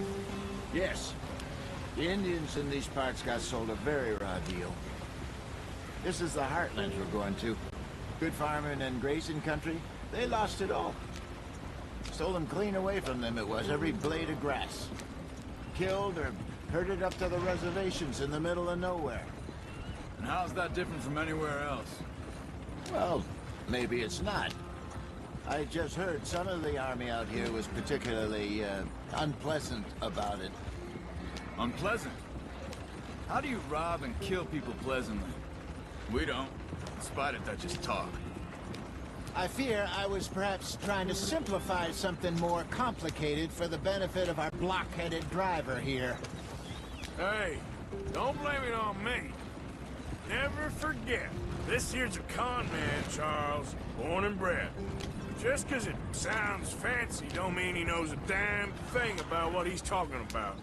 I: yes, the Indians in these parts got sold a very raw deal. This is the heartland we're going to. Good farming and grazing country, they lost it all. Stole them clean away from them, it was, every blade of grass. Killed or herded up to the reservations in the middle of nowhere.
G: And how's that different from anywhere else?
I: Well, maybe it's not. I just heard some of the army out here was particularly, unpleasant about it.
G: Unpleasant? How do you rob and kill people pleasantly? We don't, despite it, that just talk.
I: I fear I was perhaps trying to simplify something more complicated for the benefit of our blockheaded driver here.
B: Hey, don't blame it on me. Never forget, this here's a con man, Charles, born and bred. Just 'cause it sounds fancy don't mean he knows a damn thing about what he's talking about.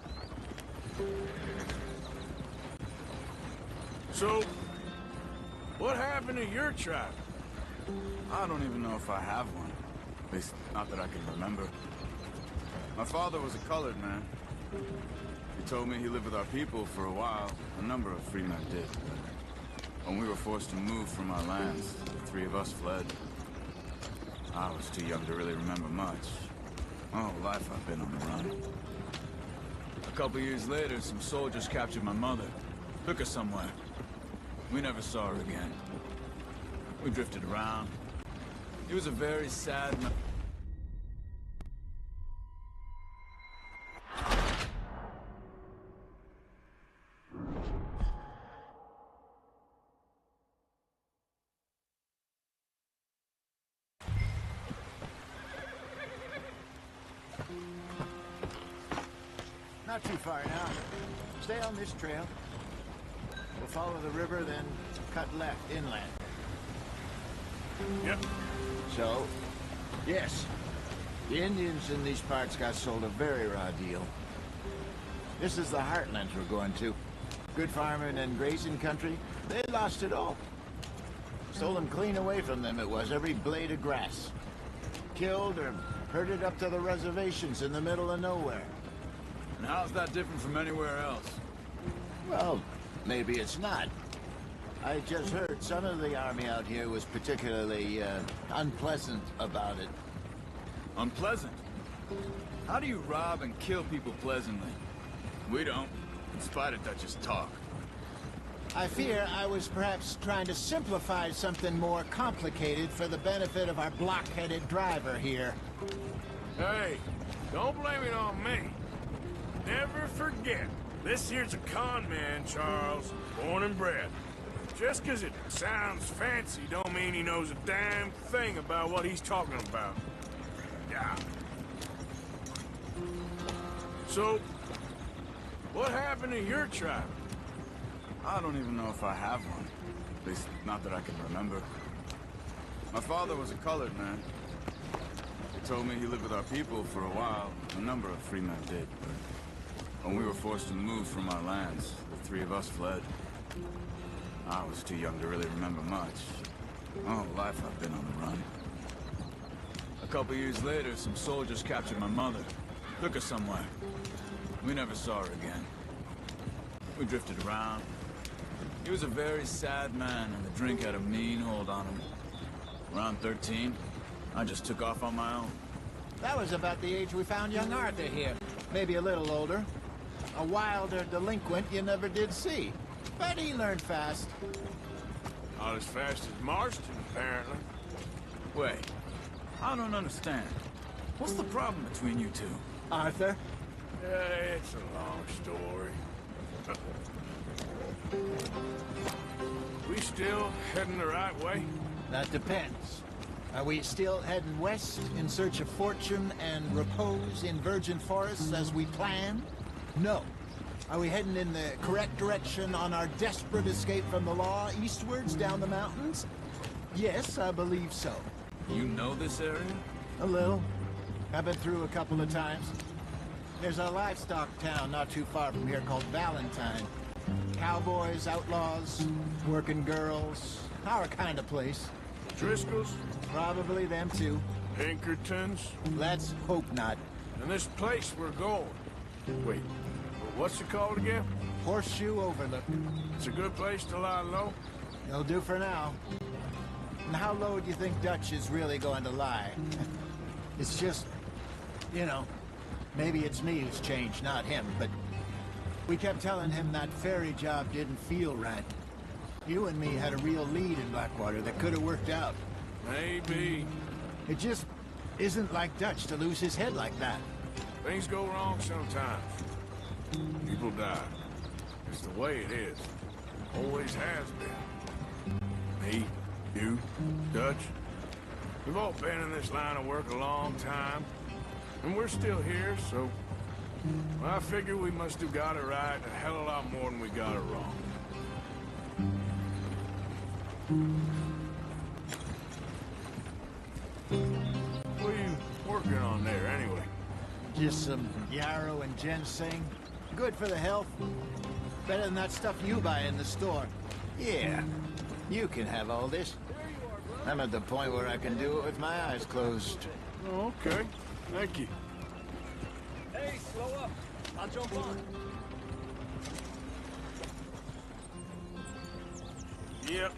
B: So, what happened to your tribe?
G: I don't even know if I have one. At least, not that I can remember. My father was a colored man. He told me he lived with our people for a while. A number of free men did. When we were forced to move from our lands, the three of us fled. I was too young to really remember much. My whole life I've been on the run. A couple years later, some soldiers captured my mother. Took her somewhere. We never saw her again. We drifted around. It was a very sad night.
I: Not too far now. Stay on this trail. We'll follow the river, then cut left inland.
B: Yep.
I: So, yes, the Indians in these parts got sold a very raw deal. This is the heartlands we're going to. Good farming and grazing country, they lost it all. Stolen clean away from them it was, every blade of grass. Killed or herded up to the reservations in the middle of nowhere.
G: And how's that different from anywhere else?
I: Well, maybe it's not. I just heard some of the army out here was particularly, unpleasant about it.
G: Unpleasant? How do you rob and kill people pleasantly? We don't, despite it, that just talk.
I: I fear I was perhaps trying to simplify something more complicated for the benefit of our blockheaded driver here.
B: Hey, don't blame it on me. Never forget, this here's a con man, Charles, born and bred. Just 'cause it sounds fancy don't mean he knows a damn thing about what he's talking about. Yeah. So, what happened to your tribe?
G: I don't even know if I have one. At least, not that I can remember. My father was a colored man. He told me he lived with our people for a while. A number of free men did, but when we were forced to move from our lands, the three of us fled. I was too young to really remember much. My whole life I've been on the run. A couple years later, some soldiers captured my mother. Took her somewhere. We never saw her again. We drifted around. He was a very sad man, and the drink had a mean hold on him. Around 13, I just took off on my own.
I: That was about the age we found young Arthur here. Maybe a little older. A wilder delinquent you never did see. But he learned fast.
B: Not as fast as Marston, apparently.
G: Wait, I don't understand. What's the problem between you two?
I: Arthur?
B: It's a long story. We still heading the right way?
I: That depends. Are we still heading west in search of fortune and repose in virgin forests as we planned? No. Are we heading in the correct direction on our desperate escape from the law eastwards down the mountains? Yes, I believe so.
G: You know this area?
I: A little. I've been through a couple of times. There's a livestock town not too far from here called Valentine. Cowboys, outlaws, working girls, our kind of place.
B: Driscoll's?
I: Probably them too.
B: Pinkertons?
I: Let's hope not.
B: And this place we're going. Wait, what's it called again?
I: Horseshoe Overlook.
B: It's a good place to lie low?
I: It'll do for now. And how low do you think Dutch is really going to lie? It's just, you know, maybe it's me who's changed, not him, but we kept telling him that ferry job didn't feel right. You and me had a real lead in Blackwater that could have worked out.
B: Maybe.
I: It just isn't like Dutch to lose his head like that.
B: Things go wrong sometimes. People die. It's the way it is. Always has been. Me, you, Dutch. We've all been in this line of work a long time. And we're still here, so... well, I figure we must have got it right a hell of a lot more than we got it wrong. What are you working on there, anyway?
I: Just some yarrow and ginseng. Good for the health. Better than that stuff you buy in the store. Yeah, you can have all this. I'm at the point where I can do it with my eyes closed.
B: Oh, okay. Thank you.
J: Hey, slow up. I'll jump on.
B: Yep.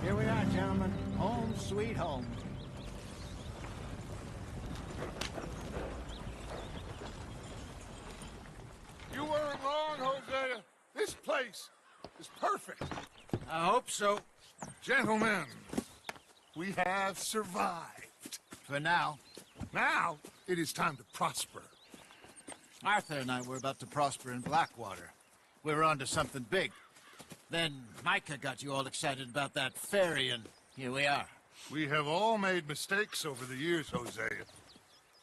I: Here we are, gentlemen. Home sweet home.
H: You weren't wrong, Hosea. This place is perfect.
I: I hope so.
H: Gentlemen, we have survived.
I: For now.
H: Now, it is time to prosper.
I: Arthur and I were about to prosper in Blackwater. We were onto something big. Then Micah got you all excited about that ferry, and here we are.
H: We have all made mistakes over the years, Hosea.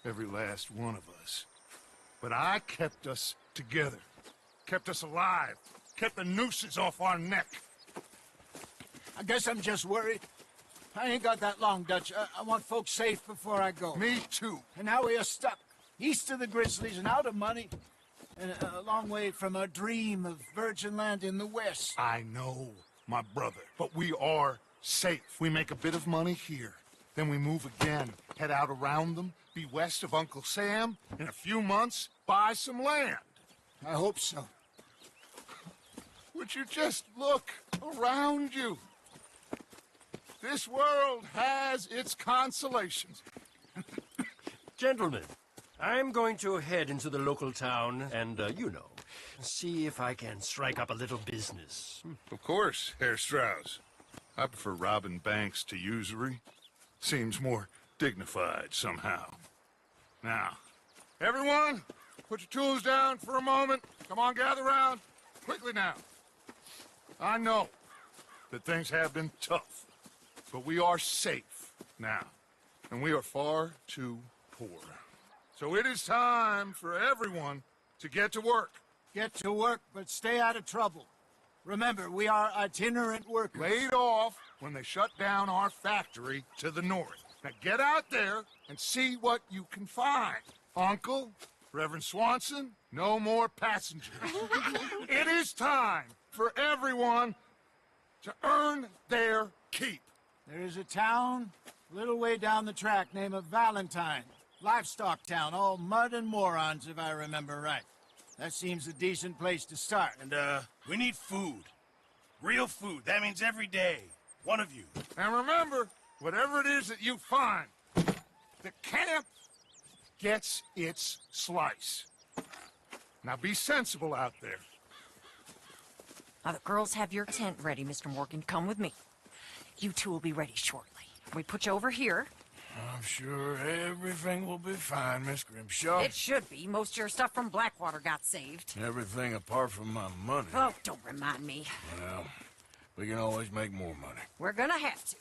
H: Every last one of us. But I kept us together. Kept us alive. Kept the nooses off our neck.
I: I guess I'm just worried. I ain't got that long, Dutch. I want folks safe before I go.
H: Me too.
I: And now we are stuck. East of the Grizzlies and out of money. And a long way from our dream of virgin land in the west.
H: I know, my brother. But we are safe. We make a bit of money here. Then we move again. Head out around them. Be west of Uncle Sam. In a few months, buy some land.
I: I hope so.
H: Would you just look around you? This world has its consolations.
J: Gentlemen, I'm going to head into the local town and, see if I can strike up a little business.
H: Of course, Herr Strauss. I prefer robbing banks to usury. Seems more dignified somehow. Now, everyone, put your tools down for a moment. Come on, gather round. Quickly now. I know that things have been tough, but we are safe now, and we are far too poor. So it is time for everyone to get to work.
I: Get to work, but stay out of trouble. Remember, we are itinerant workers.
H: Laid off when they shut down our factory to the north. Now get out there and see what you can find. Uncle, Reverend Swanson, no more passengers. It is time for everyone to earn their keep.
I: There is a town a little way down the track named Valentine. Livestock town, all mud and morons, if I remember right. That seems a decent place to start.
F: And, we need food. Real food. That means every day. One of you.
H: And remember, whatever it is that you find, the camp gets its slice. Now be sensible out there.
L: Now, the girls have your tent ready, Mr. Morgan. Come with me. You two will be ready shortly. We put you over here.
B: I'm sure everything will be fine, Miss Grimshaw.
L: It should be. Most of your stuff from Blackwater got saved.
B: Everything apart from my money.
L: Oh, don't remind me.
B: Well, we can always make more money.
L: We're gonna have to.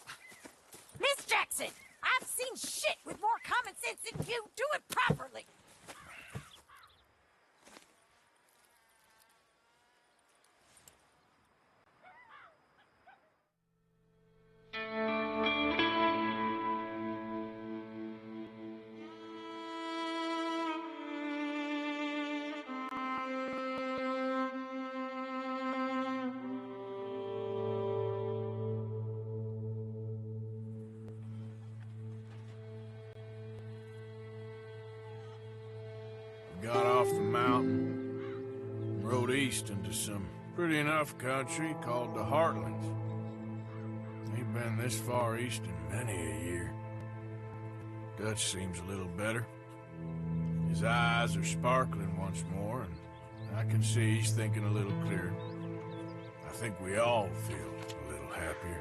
L: Miss Jackson, I've seen shit with more common sense than you. Do it properly.
B: got off the mountain and rode east into some pretty enough country called the Heartlands. Ain't been this far east in many a year. Dutch seems a little better. His eyes are sparkling once more, and I can see he's thinking a little clearer. I think we all feel a little happier,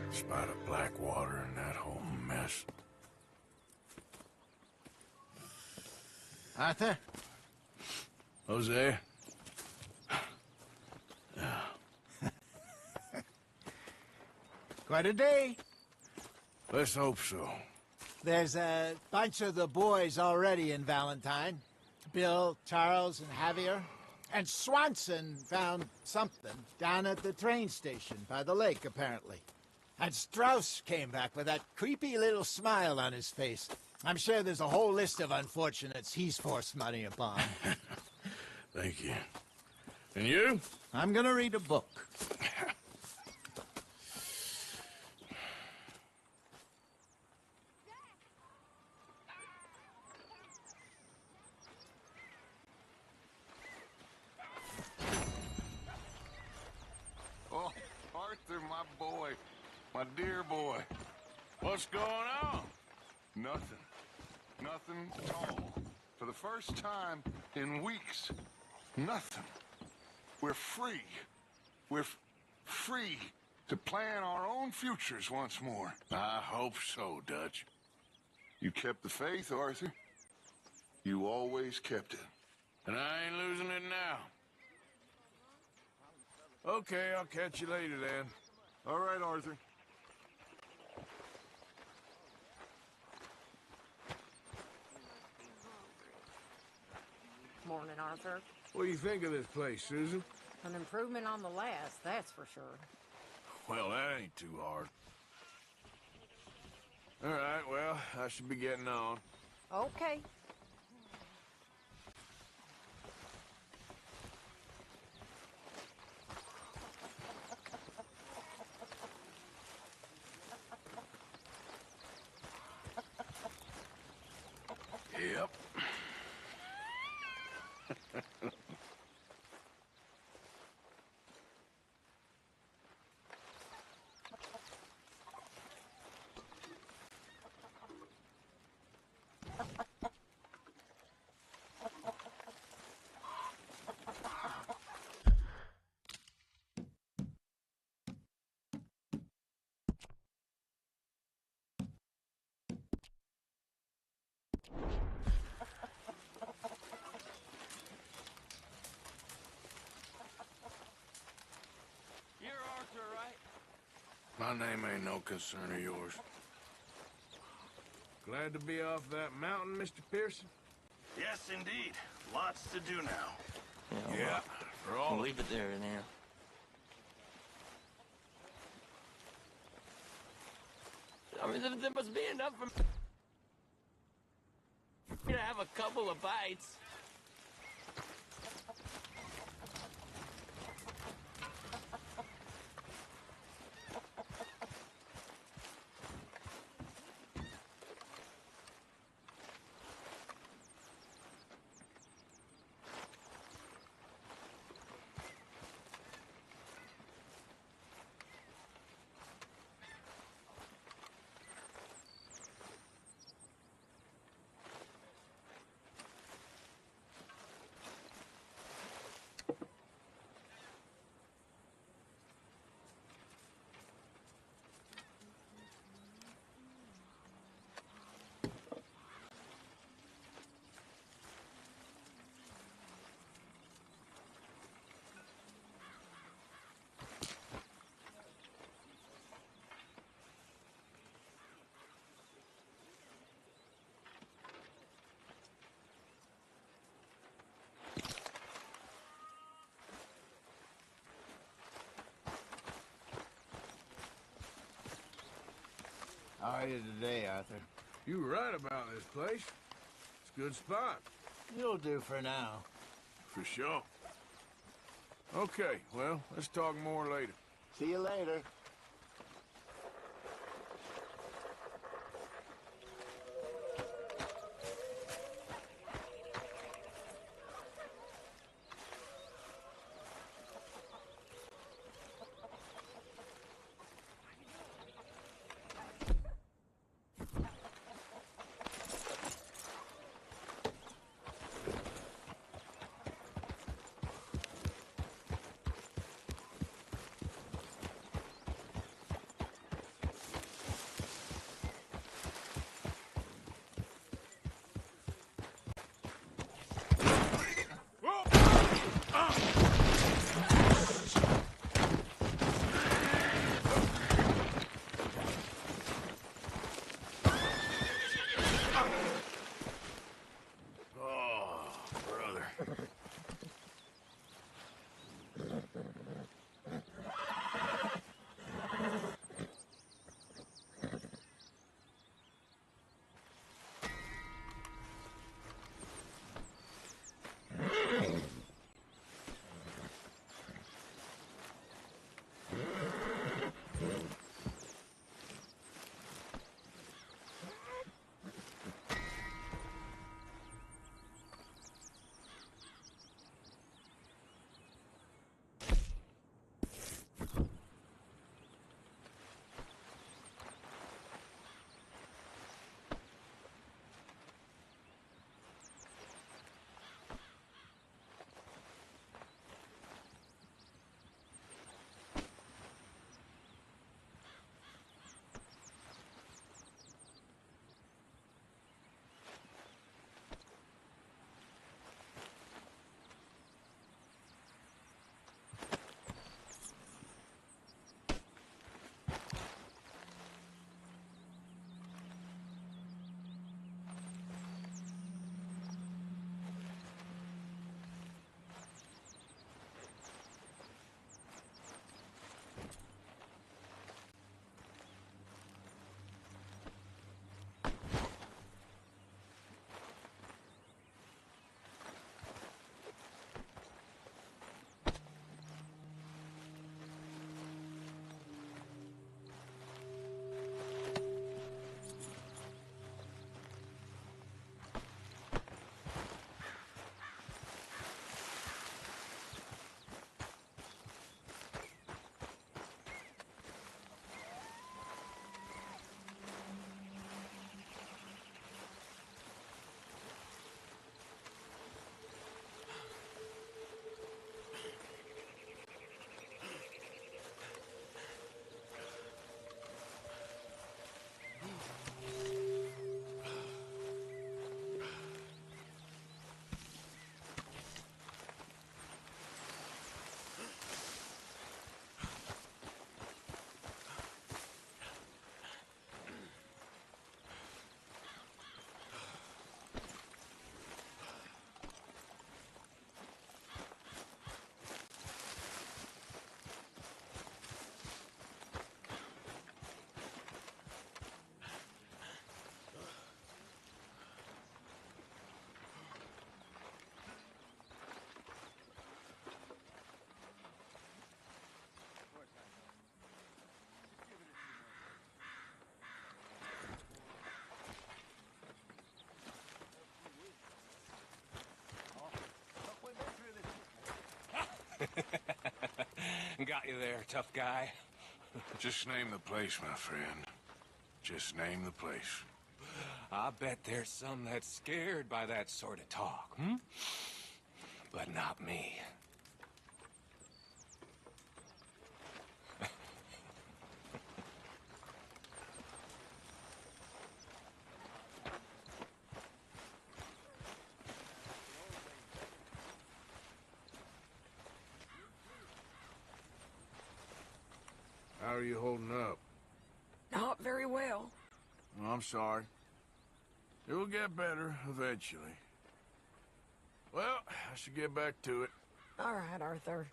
B: in spite of Blackwater and that whole mess.
I: Arthur?
B: Jose?
I: Quite a day.
B: Let's hope so.
I: There's a bunch of the boys already in Valentine. Bill, Charles, and Javier. And Swanson found something down at the train station by the lake, apparently. And Strauss came back with that creepy little smile on his face. I'm sure there's a whole list of unfortunates he's forced money upon.
B: Thank you. And you?
I: I'm gonna read a book.
H: Oh, Arthur, my boy. My dear boy.
B: What's going on?
H: Nothing. Nothing at all. For the first time in weeks. Nothing. We're free. We're free to plan our own futures once more.
B: I hope so, Dutch.
H: You kept the faith, Arthur. You always kept it.
B: And I ain't losing it now. Okay, I'll catch you later then.
H: All right, Arthur.
L: Morning, Arthur.
B: What do you think of this place, Susan?
L: An improvement on the last, that's for sure.
B: Well, that ain't too hard. All right, well, I should be getting on.
L: Okay.
B: Yep. My name ain't no concern of yours. Glad to be off that mountain, Mr. Pearson?
F: Yes, indeed. Lots to do now.
B: Yeah, for all.
M: We'll leave it there now. I mean, there must be enough for me to have a couple of bites.
I: How are you today, Arthur?
B: You were right about this place. It's a good spot.
I: You'll do for now.
B: For sure. Okay, well, let's talk more later.
I: See you later.
N: Got you there, tough guy.
B: Just name the place, my friend. Just name the place.
N: I bet there's some that's scared by that sort of talk, hmm? But not me.
B: How are you holding up?
L: Not very well.
B: Oh, I'm sorry. It will get better eventually. Well, I should get back to it.
L: All right, Arthur.